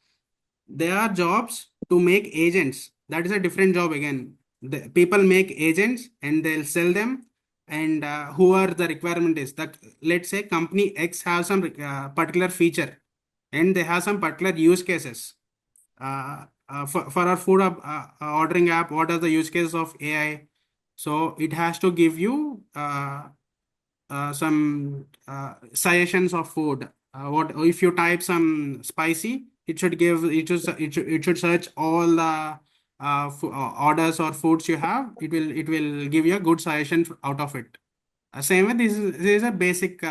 there are jobs to make agents. That is a different job again. The people make agents and they'll sell them. And whoever the requirement is, that let's say company X has some particular feature, and they have some particular use cases. For our food ordering app, what are the use cases of AI? So it has to give you some suggestions of food. What if you type some spicy? It should give it should search all the orders or foods you have. It will give you a good suggestion out of it. Same way, this is a basic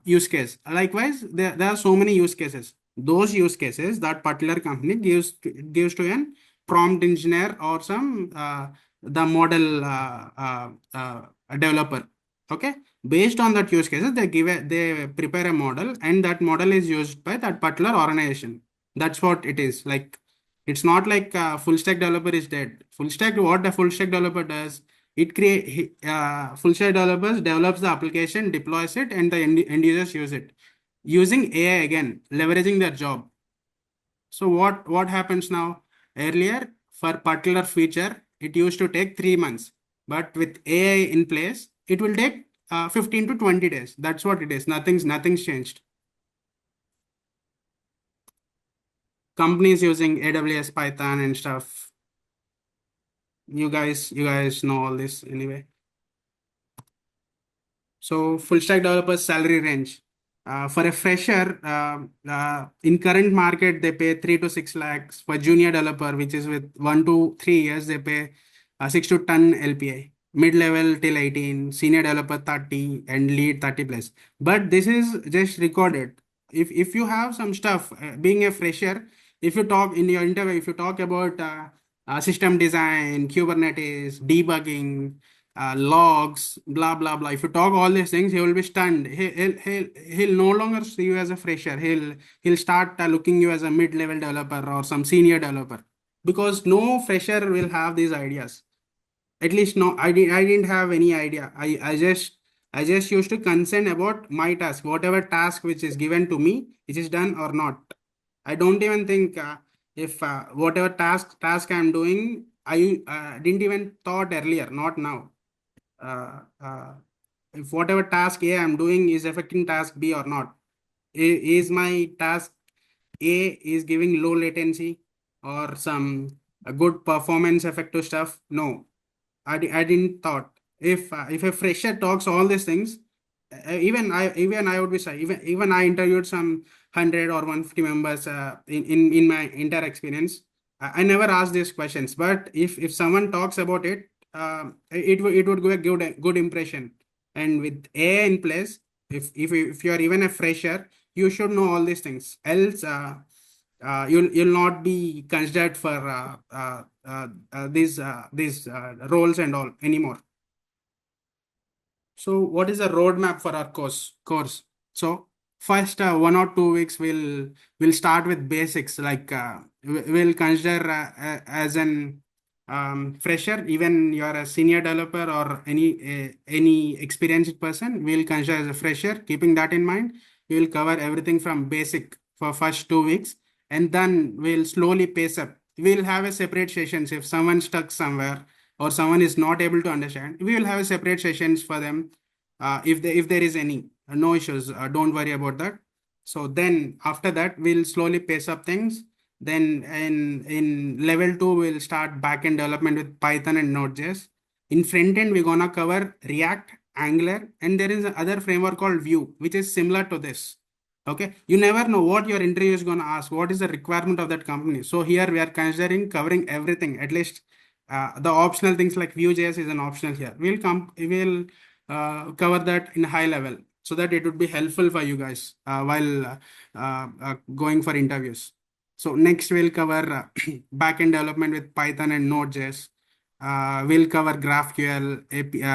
use case. Likewise, there are so many use cases. Those use cases that particular company gives to an prompt engineer or some the model developer. Okay, based on that use cases, they prepare a model, and that model is used by that particular organization. That's what it is. Like it's not like full stack developer is dead. Full stack, what the full stack developer does, it full stack developers develops the application, deploys it, and the end users use it using AI again, leveraging their job. So what happens now? Earlier, for particular feature, it used to take 3 months, but with AI in place, it will take 15 to 20 days. That's what it is. Nothing's changed. Companies using AWS, Python, and stuff. You guys know all this anyway. So full stack developers salary range. For a fresher, in current market, they pay 3 to 6 lakhs. For junior developer, which is with 1 to 3 years, they pay 6 to 10 LPA. Mid-level till 18, senior developer 30, and lead 30 plus. But this is just recorded. If you have some stuff, being a fresher, if you talk in your interview, if you talk about system design, Kubernetes, debugging, logs, blah blah blah. If you talk all these things, he will be stunned. He'll no longer see you as a fresher. He'll start looking you as a mid-level developer or some senior developer, because no fresher will have these ideas. At least no, I didn't have any idea. I just used to concern about my task, whatever task which is given to me, it is done or not. I don't even think if whatever task I'm doing, I didn't even thought earlier, not now. If whatever task A I'm doing is affecting task B or not. Is my task A is giving low latency or some good performance effective stuff? No, I didn't thought. If a fresher talks all these things, even I would be sorry. Even I interviewed some 100 or 150 members in my entire experience. I never asked these questions, but if someone talks about it, it would give a good impression. And with AI in place, if you are even a fresher, you should know all these things. Else, you'll not be considered for these roles and all anymore. So what is the roadmap for our course? So first 1 or 2 weeks we'll start with basics, like we'll consider as an fresher, even you're a senior developer or any experienced person, we'll consider as a fresher. Keeping that in mind, we'll cover everything from basic for first 2 weeks, and then we'll slowly pace up. We'll have a separate sessions if someone stuck somewhere or someone is not able to understand. We will have a separate sessions for them. If there is any no issues, don't worry about that. So then after that, we'll slowly pace up things. Then in level 2, we'll start backend development with Python and Node.js. In front end, we're gonna cover React, Angular, and there is another framework called Vue, which is similar to this. Okay, you never know what your interview is gonna ask. What is the requirement of that company? So here we are considering covering everything. At least the optional things like Vue.js is an optional here. We'll cover that in high level so that it would be helpful for you guys while going for interviews. So next we'll cover backend development with Python and Node.js. We'll cover GraphQL,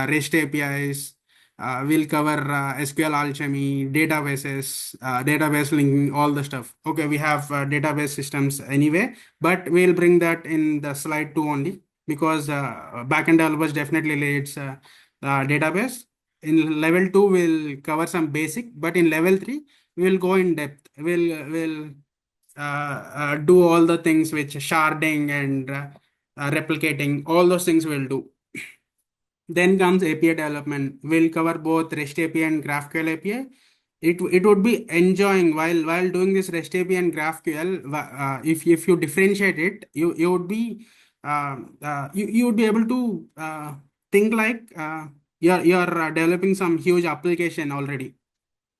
REST APIs. We'll cover SQL alchemy, databases, database linking, all the stuff. Okay, we have database systems anyway, but we'll bring that in the slide 2 only, because backend developers definitely needs database. In level 2, we'll cover some basic, but in level 3, we'll go in depth. We'll do all the things which sharding and replicating, all those things we'll do. Then comes API development. We'll cover both REST API and GraphQL API. It would be enjoying while doing this REST API and GraphQL. If you differentiate it, you would be you would be able to think like you're developing some huge application already.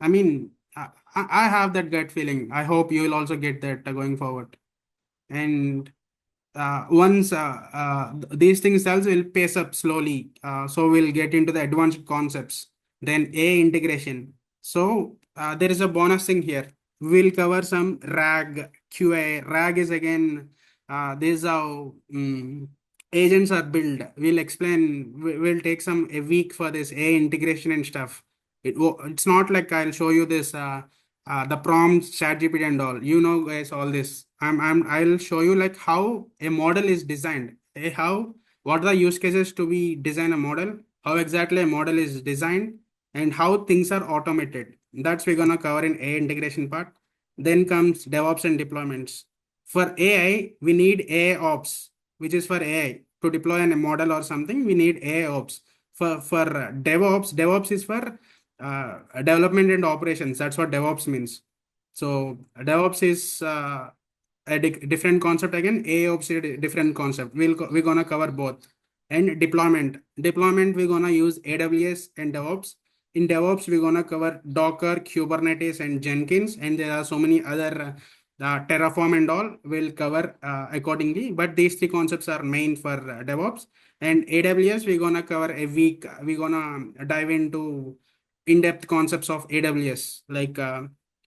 I mean, I have that gut feeling. I hope you will also get that going forward. And once these things also will pace up slowly, so we'll get into the advanced concepts. Then AI integration. So there is a bonus thing here. We'll cover some RAG, QA. RAG is again, this is how agents are built. We'll explain. We'll take a week for this AI integration and stuff. It's not like I'll show you this the prompts, ChatGPT and all. You know, guys, all this. I'll show you like how a model is designed. What are the use cases to be design a model? How exactly a model is designed, and how things are automated. That's we're gonna cover in AI integration part. Then comes DevOps and deployments. For AI, we need AI ops, which is for AI to deploy a model or something. We need AI ops. For DevOps is for development and operations. That's what DevOps means. So DevOps is a different concept again. AOps is a different concept. We're gonna cover both. And deployment, we're gonna use AWS and DevOps. In DevOps, we're gonna cover Docker, Kubernetes, and Jenkins, and there are so many other Terraform and all. We'll cover accordingly. But these 3 concepts are main for DevOps. And AWS, we're gonna cover a week. We're gonna dive into in-depth concepts of AWS, like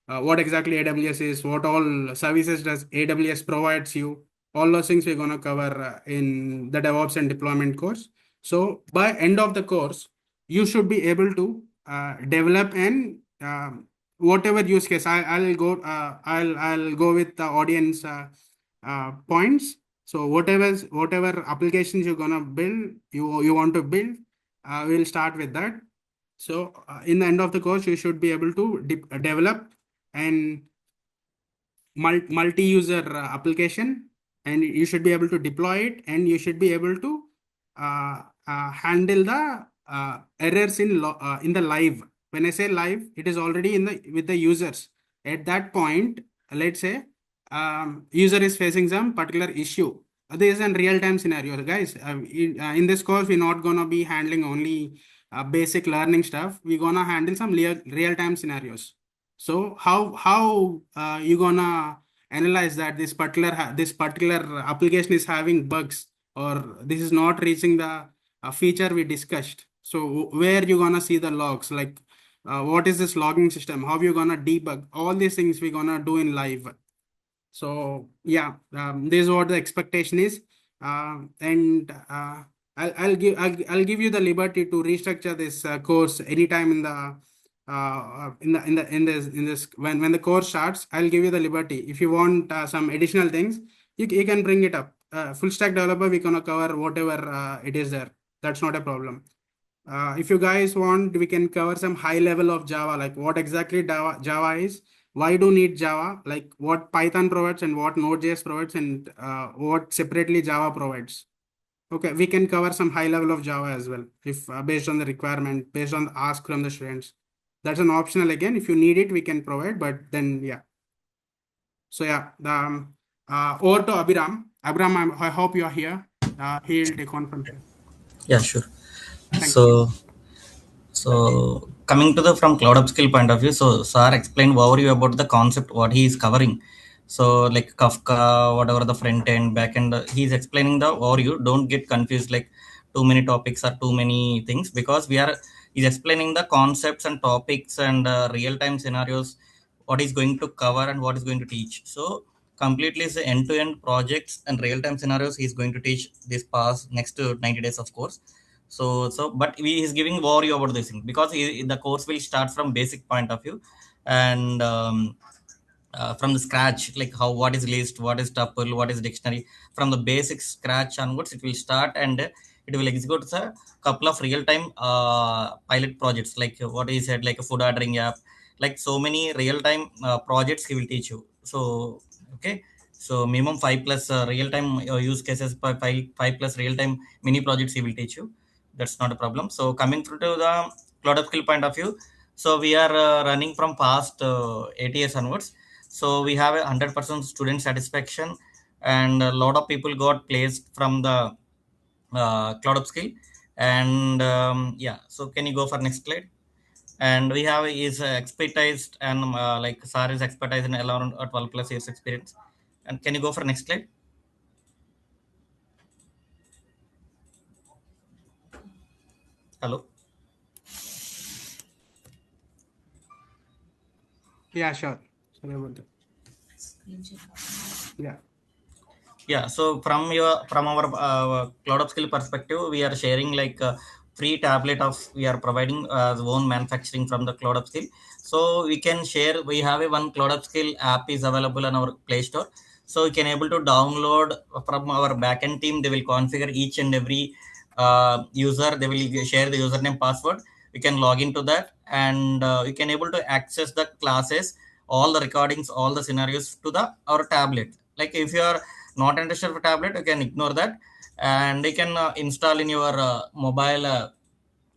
what exactly AWS is, what all services does AWS provides you. All those things we're going to cover in the DevOps and deployment course. So by end of the course, you should be able to develop and whatever use case. I'll go with the audience points. So whatever applications you're gonna build, you want to build, we'll start with that. So in the end of the course, you should be able to develop an multi-user application, and you should be able to deploy it, and you should be able to handle the errors in the live. When I say live, it is already with the users. At that point, let's say user is facing some particular issue. This is a real-time scenario, guys. In this course, we're not gonna be handling only basic learning stuff. We're gonna handle some real-time scenarios. So how you gonna analyze that this particular application is having bugs, or this is not reaching the feature we discussed? So where you gonna see the logs? Like what is this logging system, how you gonna debug, all these things we're gonna do in live. So yeah, this is what the expectation is. And I'll give you the liberty to restructure this course anytime in this when the course starts. I'll give you the liberty. If you want some additional things, you can bring it up. Full stack developer, we're gonna cover whatever it is there. That's not a problem. If you guys want, we can cover some high level of Java, like what exactly Java is, why do need Java, like what Python provides and what Node.js provides, and what separately Java provides. Okay, we can cover some high level of Java as well, if based on the requirement, based on the ask from the students. That's an optional again. If you need it, we can provide, but then yeah. So yeah, over to Abhiram. Abhiram, I hope you are here. He'll take on from here. Yeah, sure. Thank you. So coming to the from cloud upskill point of view, so Sir explained overview about the concept, what he is covering. So like Kafka, whatever the front end, back end, he's explaining the overview. Don't get confused like too many topics or too many things, because he's explaining the concepts and topics and real-time scenarios, what he's going to cover and what he's going to teach. So completely is end-to-end projects and real-time scenarios he's going to teach this past next to 90 days, of course. But he's giving worry about this thing, because the course will start from basic point of view, and from the scratch, like what is list, what is tuple, what is dictionary, from the basic scratch onwards it will start, and it will execute a couple of real-time pilot projects, like what he said, like a food ordering app, like so many real-time projects he will teach you. So okay, so minimum 5+ real-time use cases, five plus real-time mini projects he will teach you. That's not a problem. So coming through to the cloud skill point of view, so we are running from past 8 years onwards. So we have 100% student satisfaction, and a lot of people got placed from the cloud skill. And yeah, so can you go for next slide? And we have is expertise, and like Sir is expertise in around 12+ years experience. And can you go for next slide? Hello. Yeah, sure. Sorry about that. Yeah. So from our cloud upskill perspective, we are sharing like free tablet of we are providing own manufacturing from the cloud upskill. So we can share. We have a one cloud upskill app is available on our Play Store. So you can able to download from our backend team. They will configure each and every user. They will share the username, password. We can log into that, and you can able to access the classes, all the recordings, all the scenarios to the our tablet. Like if you are not interested for tablet, you can ignore that, and you can install in your mobile,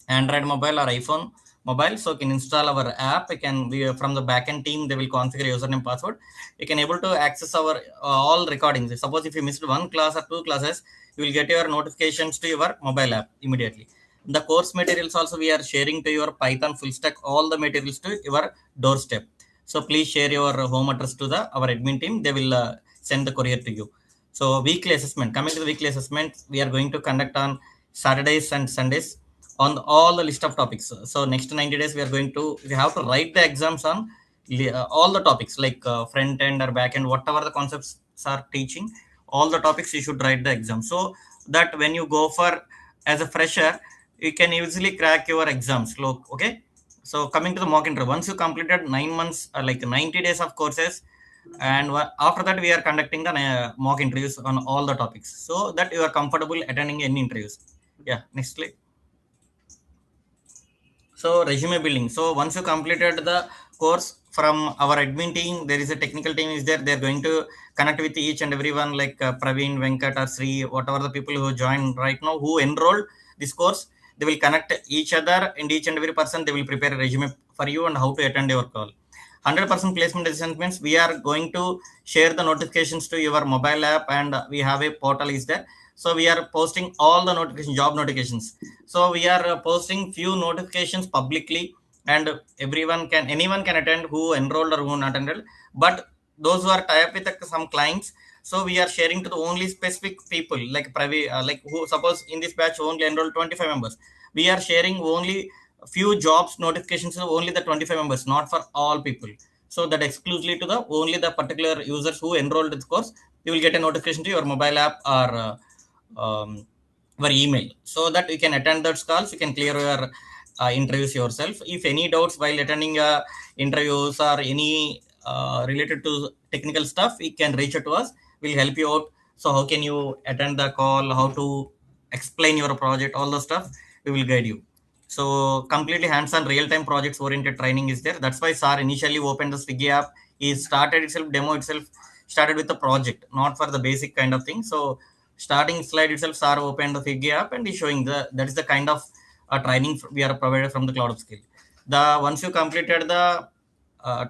Android mobile or iPhone mobile. So you can install our app. You can from the backend team, they will configure username, password. You can able to access our all recordings. Suppose if you missed one class or two classes, you will get your notifications to your mobile app immediately. The course materials also we are sharing to your Python full stack, all the materials to your doorstep. So please share your home address to our admin team. They will send the courier to you. So weekly assessment. Coming to the weekly assessment, we are going to conduct on Saturdays and Sundays on all the list of topics. So next 90 days, we have to write the exams on all the topics, like front end or back end, whatever the concepts are teaching, all the topics you should write the exam. So that when you go for as a fresher, you can easily crack your exams. Okay. So coming to the mock interview, once you completed 9 months, like 90 days of courses, and after that we are conducting the mock interviews on all the topics, so that you are comfortable attending any interviews. Yeah, next slide. So resume building. So once you completed the course, from our admin team, there is a technical team is there. They're going to connect with each and everyone, like Praveen, Venkat, or Sri, whatever the people who joined right now, who enrolled this course. They will connect each other, and each and every person they will prepare a resume for you and how to attend your call. 100% placement assistance means we are going to share the notifications to your mobile app, and we have a portal is there. So we are posting all the notification, job notifications. So we are posting few notifications publicly, and anyone can attend who enrolled or who not enrolled. But those who are tied up with some clients, so we are sharing to the only specific people, like private, like who suppose in this batch only enrolled 25 members. We are sharing only few jobs notifications are only the 25 members, not for all people. So that exclusively to the only the particular users who enrolled in the course, you will get a notification to your mobile app or your email, so that you can attend those calls. You can clear your interviews yourself. If any doubts while attending interviews or any related to technical stuff, you can reach out to us. We'll help you out. So how can you attend the call, how to explain your project, all the stuff we will guide you. So completely hands-on real-time projects oriented training is there. That's why sir initially opened the Swiggy app. He started itself, demo itself started with the project, not for the basic kind of thing. So starting slide itself, sir opened the Swiggy app and he's showing that is the kind of training we are provided from the Cloud Skill. Once you completed the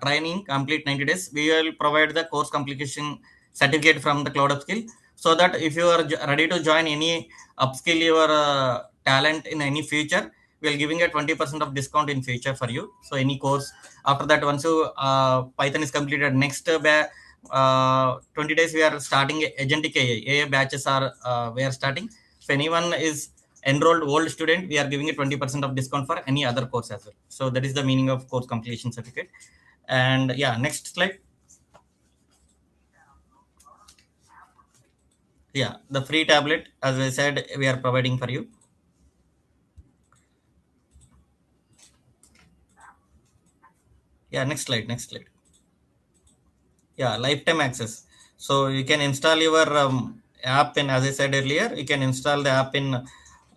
training, complete 90 days, we will provide the course completion certificate from the Cloud Upskill, so that if you are ready to join any upskill your talent in any future, we are giving a 20% of discount in future for you. So any course after that, once you Python is completed, next 20 days we are starting agentic AI batches are we are starting. If anyone is enrolled old student, we are giving a 20% of discount for any other course as well. So that is the meaning of course completion certificate. And yeah, next slide. Yeah, the free tablet, as I said, we are providing for you. Yeah, next slide. Yeah, lifetime access. So you can install your app in, as I said earlier, you can install the app in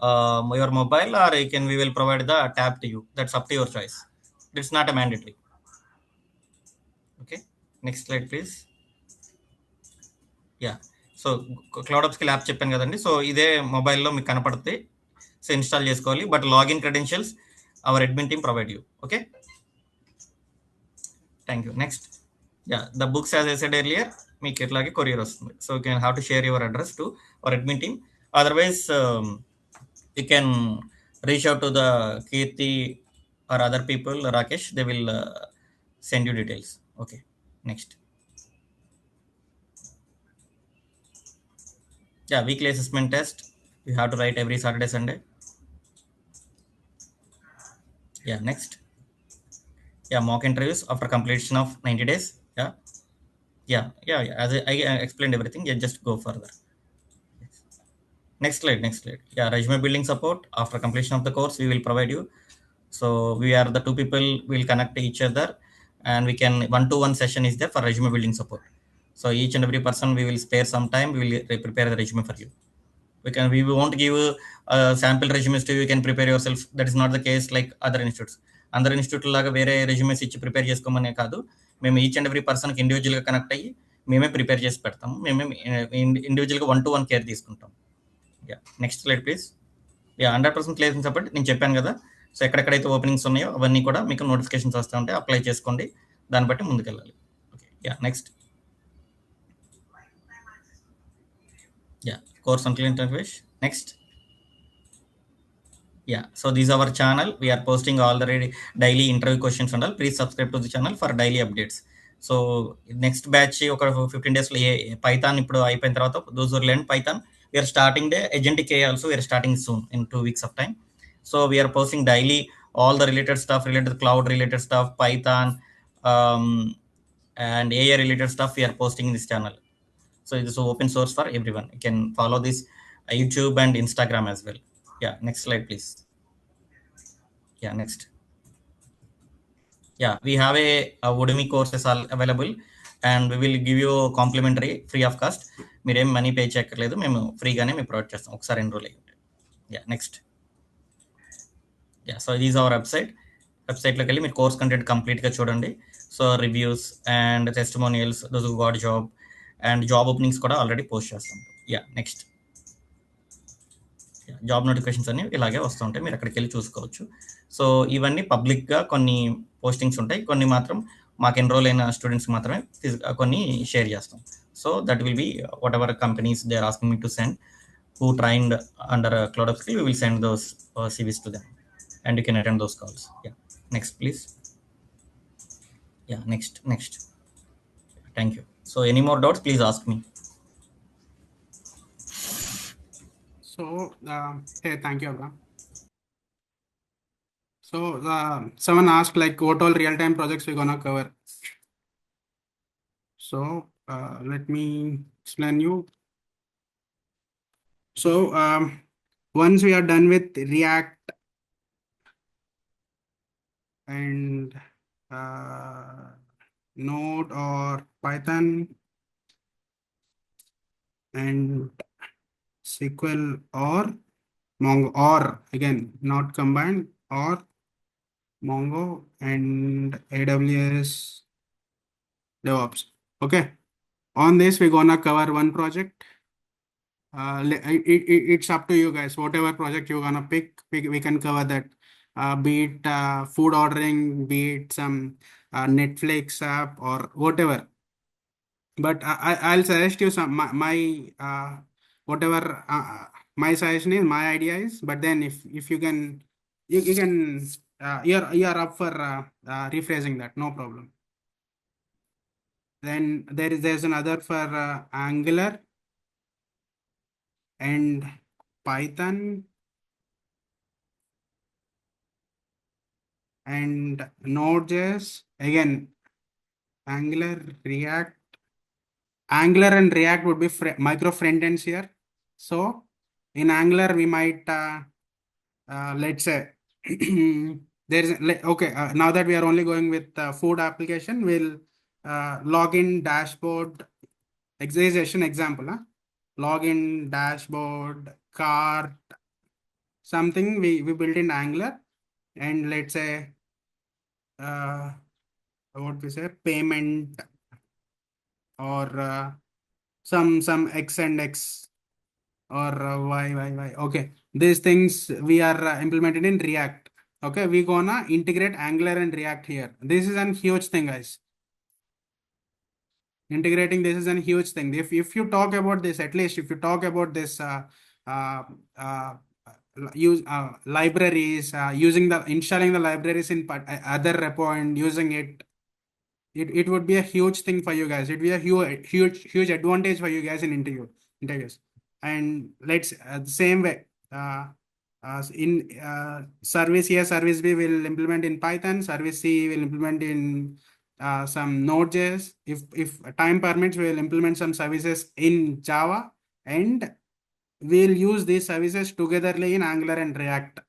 your mobile, or we will provide the tab to you. That's up to your choice. It's not a mandatory. Okay, next slide please. Yeah, so cloud upskill app చెప్పాను కదండి. So ఇదే మొబైల్లో మీకు కనపడుతుంది. So install చేసుకోవాలి, but login credentials our admin team provide you. Okay, thank you. Next, yeah, the books as I said earlier మీకు ఇట్లాగే courier వస్తుంది. So you can have to share your address to our admin team. Otherwise you can reach out to the Keerthi or other people, Rakesh, they will send you details. Okay, next. Yeah, weekly assessment test you have to write every Saturday, Sunday. Yeah, next. Yeah, mock interviews after completion of 90 days. Yeah, as I explained everything, yeah, just go further. Next slide. Yeah, resume building support after completion of the course we will provide you. So we are the two people will connect each other, and we can one-to-one session is there for resume building support. So each and every person we will spare some time, we will prepare the resume for you. We won't give sample resumes to you, you can prepare yourself. That is not the case like other institutes. Other institute లాగా వేరే resumes ఇచ్చి prepare చేసుకోమనే కాదు, మేము each and every పర్సన్కి ఇండివిజువల్గా connect అయ్యి మేమే prepare చేసి పెడతాము. మేమే ఇండివిజువల్గా 1-to-1 కేర్ తీసుకుంటాం. Yeah, next slide please. Yeah, 100% placement support నేను చెప్పాను కదా. సో ఎక్కడెక్కడైతే ఓపెనింగ్స్ ఉన్నాయో అవన్నీ కూడా మీకు నోటిఫికేషన్స్ వస్తూ ఉంటాయి, అప్లై చేసుకోండి, దాన్ని బట్టి ముందుకెళ్ళాలి. Okay, yeah, next. Yeah, course on client interface. Next. Yeah, so this is our channel. We are posting all the daily interview questions and all. Please subscribe to the channel for daily updates. So next batch ఒక 15 days లో Python ఇప్పుడు అయిపోయిన తర్వాత those who learn Python, we are starting the agentic AI also. We are starting soon in 2 weeks of time. So we are posting daily all the related stuff, related cloud related stuff, Python and AI related stuff we are posting in this channel. So it is open source for everyone. You can follow this YouTube and Instagram as well. Yeah, next slide please. Yeah, next. Yeah, we have a Udemy courses all available, and we will give you complimentary free of cost. మీరేం money pay చేయక్కర్లేదు, మేము ఫ్రీగానే మేము provide చేస్తాం ఒకసారి enrol అయ్యి. Yeah, next. Yeah, so ఇది hour వెబ్సైట్లోకి వెళ్ళి మీరు కోర్స్ కంటెంట్ కంప్లీట్గా చూడండి. So reviews and testimonials, those who got job and job openings కూడా ఆల్రెడీ పోస్ట్ చేస్తాం. Yeah, next. జాబ్ నోటిఫికేషన్స్ అన్ని ఇలాగే వస్తుంటాయి, మీరు అక్కడికి వెళ్ళి చూసుకోవచ్చు. సో ఇవన్నీ పబ్లిక్గా కొన్ని పోస్టింగ్స్ ఉంటాయి, కొన్ని మాత్రం మాకు ఎన్రోల్ అయిన స్టూడెంట్స్కి మాత్రమే కొన్ని షేర్ చేస్తాం. So that will be whatever companies they are asking me to send who trained under Cloud Upskill, we will send those CVs to them and you can attend those calls. Yeah, next please. Yeah, next. Thank you. So any more doubts, please ask me. So, hey, thank you, Abraham. So someone asked like what all real-time projects we're gonna cover. So let me explain you. So once we are done with React and Node or Python and SQL or Mongo, or again not combined, or Mongo and AWS DevOps. Okay. On this, we're gonna cover one project. It's up to you guys. Whatever project you're gonna pick, we can cover that. Be it food ordering, be it some Netflix app or whatever. But I'll suggest you some my whatever my suggestion is, my idea is. But then if you can, you can you're up for rephrasing that, no problem. Then there's another for Angular and Python and Node.js. Again, Angular, React. Angular and React would be micro front ends here. So in Angular, we might let's say there's okay. Now that we are only going with food application, we'll login dashboard exercisation example. Login dashboard cart something we built in Angular, and let's say what we say payment or some x and x or y. Okay, these things we are implemented in React. Okay, we gonna integrate Angular and React here. This is a huge thing, guys. Integrating this is a huge thing. If you talk about this, at least if you talk about this uh, use libraries, installing the libraries in other repo and using it would be a huge thing for you guys. It would be a huge advantage for you guys in interviews. And let's the same way in service here, service B will implement in Python, service C will implement in some Node.js. If time permits, we will implement some services in Java, and we'll use these services togetherly in Angular and React.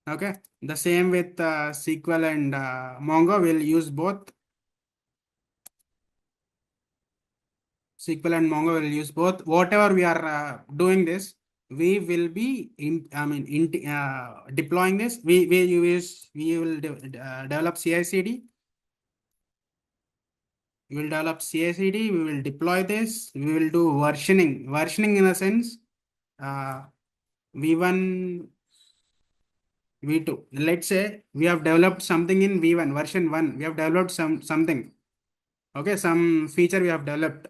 Okay, the same with SQL and Mongo. We'll use both. SQL and Mongo will use both. Whatever we are doing this, we will be deploying this. We will develop CI/CD. We will develop CI/CD. We will deploy this. We will do versioning. Versioning in a sense, V1, V2. Let's say we have developed something in V1 version 1. We have developed something. Okay, some feature we have developed,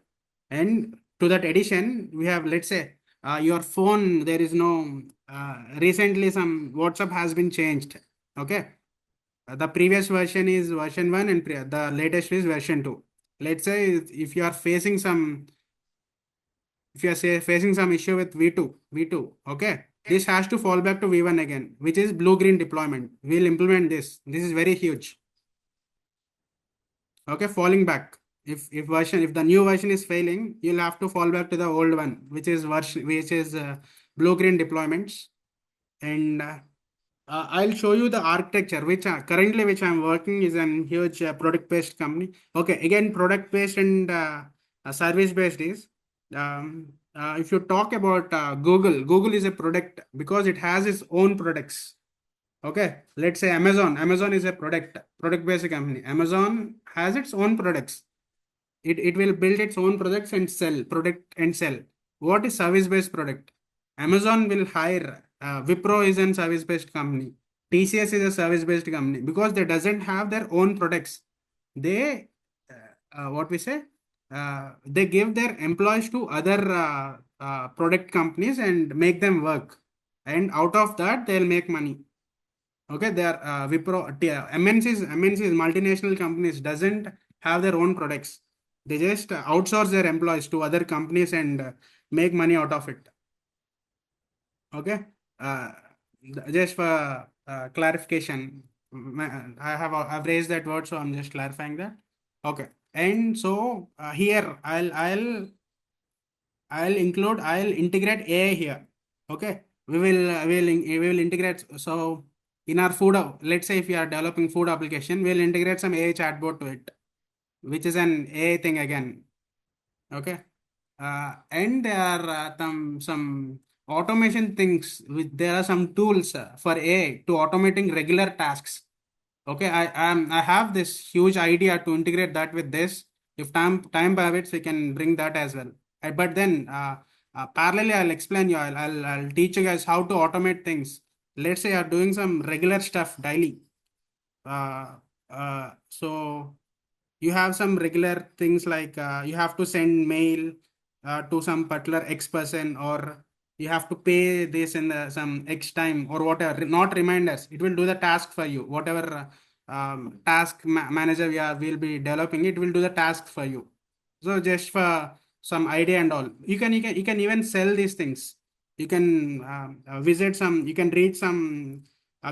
and to that addition we have, let's say your phone, there is no recently some WhatsApp has been changed. Okay, the previous version is version 1 and the latest is version 2. Let's say if you are facing some issue with V2, okay, this has to fall back to V1 again, which is blue-green deployment. We'll implement this. This is very huge. Okay, falling back. If the new version is failing, you'll have to fall back to the old one, which is blue-green deployments. And I'll show you the architecture, which I'm working is a huge product-based company. Okay, again, product-based and service-based is. If you talk about Google is a product because it has its own products. Okay, let's say Amazon is a product-based company. Amazon has its own products. It will build its own products and sell. What is service-based product? Amazon will hire Wipro is a service-based company. TCS is a service-based company because they doesn't have their own products. They they give their employees to other product companies and make them work, and out of that they'll make money. Okay, they are Wipro, MNCs, multinational companies doesn't have their own products. They just outsource their employees to other companies and make money out of it. Okay, just for clarification. I've raised that word, so I'm just clarifying that. Okay. And so here I'll integrate AI here. Okay. We will integrate. So in our let's say if you are developing food application, we'll integrate some AI chatbot to it, which is an AI thing again. Okay. And there are some automation things. There are some tools for AI to automating regular tasks. Okay, I have this huge idea to integrate that with this. If time permits, we can bring that as well. But then parallelly, I'll explain you. I'll teach you guys how to automate things. Let's say you're doing some regular stuff daily. So you have some regular things like you have to send mail to some particular X person, or you have to pay this in some X time or whatever. Not reminders. It will do the task for you. Whatever task manager will be developing, it will do the task for you. So just for some idea and all, you can even sell these things. You can visit some. You can reach some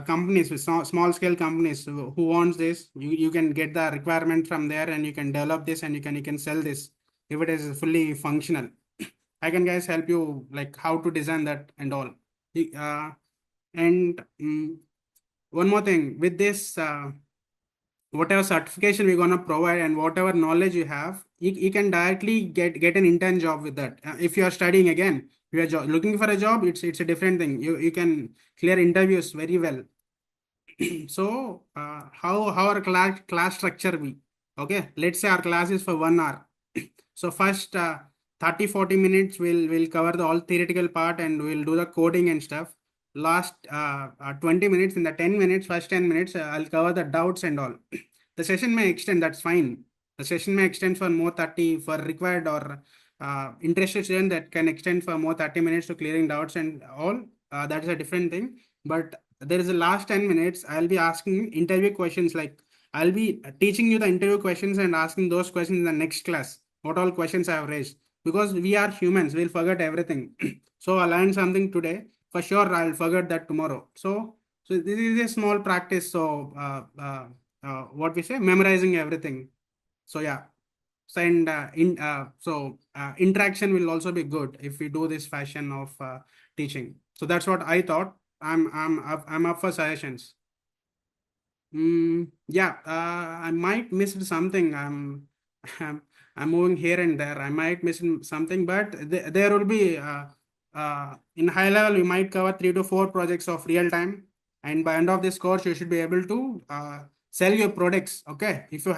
companies with small scale companies who wants this. You can get the requirement from there, and you can develop this, and you can sell this if it is fully functional. I can guys help you like how to design that and all. And one more thing with this, whatever certification we're gonna provide and whatever knowledge you have, you can directly get an intern job with that. If you are studying again, you are looking for a job, it's a different thing. You can clear interviews very well. So how our class structure be? Okay, let's say our class is for 1 hour. So first 30-40 minutes we'll cover the all theoretical part and we'll do the coding and stuff. Last 20 minutes, in the 10 minutes, first 10 minutes, I'll cover the doubts and all. The session may extend, that's fine. The session may extend for more 30 for required or interested student that can extend for more 30 minutes to clearing doubts and all. That is a different thing. But there is the last 10 minutes, I'll be asking interview questions, like I'll be teaching you the interview questions and asking those questions in the next class. What all questions I have raised, because we are humans, we'll forget everything. So I learned something today, for sure I'll forget that tomorrow. So this is a small practice. So what we say, memorizing everything. So yeah. So and interaction will also be good if we do this fashion of teaching. So that's what I thought. I'm up for suggestions. Yeah, I might miss something. I'm moving here and there. I might miss something, but there will be in high level we might cover 3 to 4 projects of real time, and by end of this course you should be able to sell your products. Okay, if you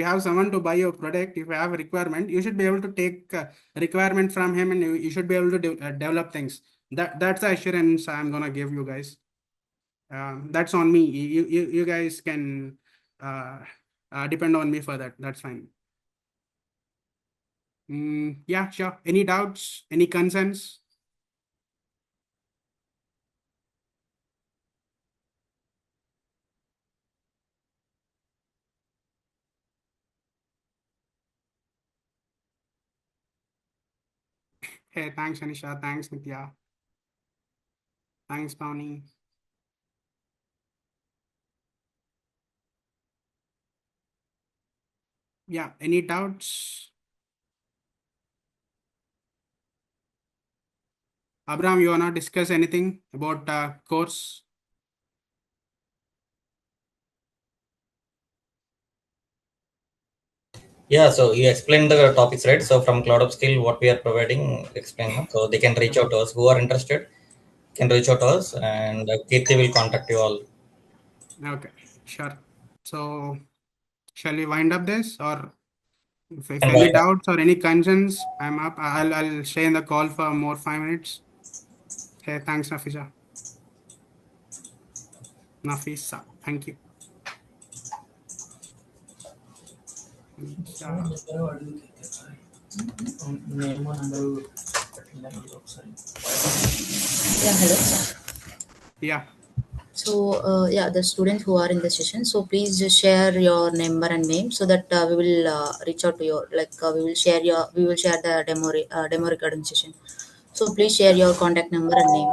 have someone to buy your product, if you have a requirement, you should be able to take a requirement from him, and you should be able to develop things. That's the assurance I'm gonna give you guys. That's on me. You guys can depend on me for that. That's fine. Yeah, sure. Any doubts? Any concerns? Hey, thanks, Anisha. Thanks, Nitya. Thanks, Pawni. Yeah, any doubts? Abraham, you wanna discuss anything about course? Yeah, so you explained the topics, right? So from Cloud Upskill, what we are providing, explain them. So they can reach out to us. Who are interested can reach out to us, and Kirti will contact you all. Okay, sure. So shall we wind up this, or if And any doubts or any concerns, I'm up. I'll stay in the call for more 5 minutes. Okay, thanks, Nafisa. Nafisa, thank you. Yeah, hello. Yeah. So yeah, the students who are in the session, so please just share your number and name so that we will reach out to you. Like we will share the demo recording session. So please share your contact number and name.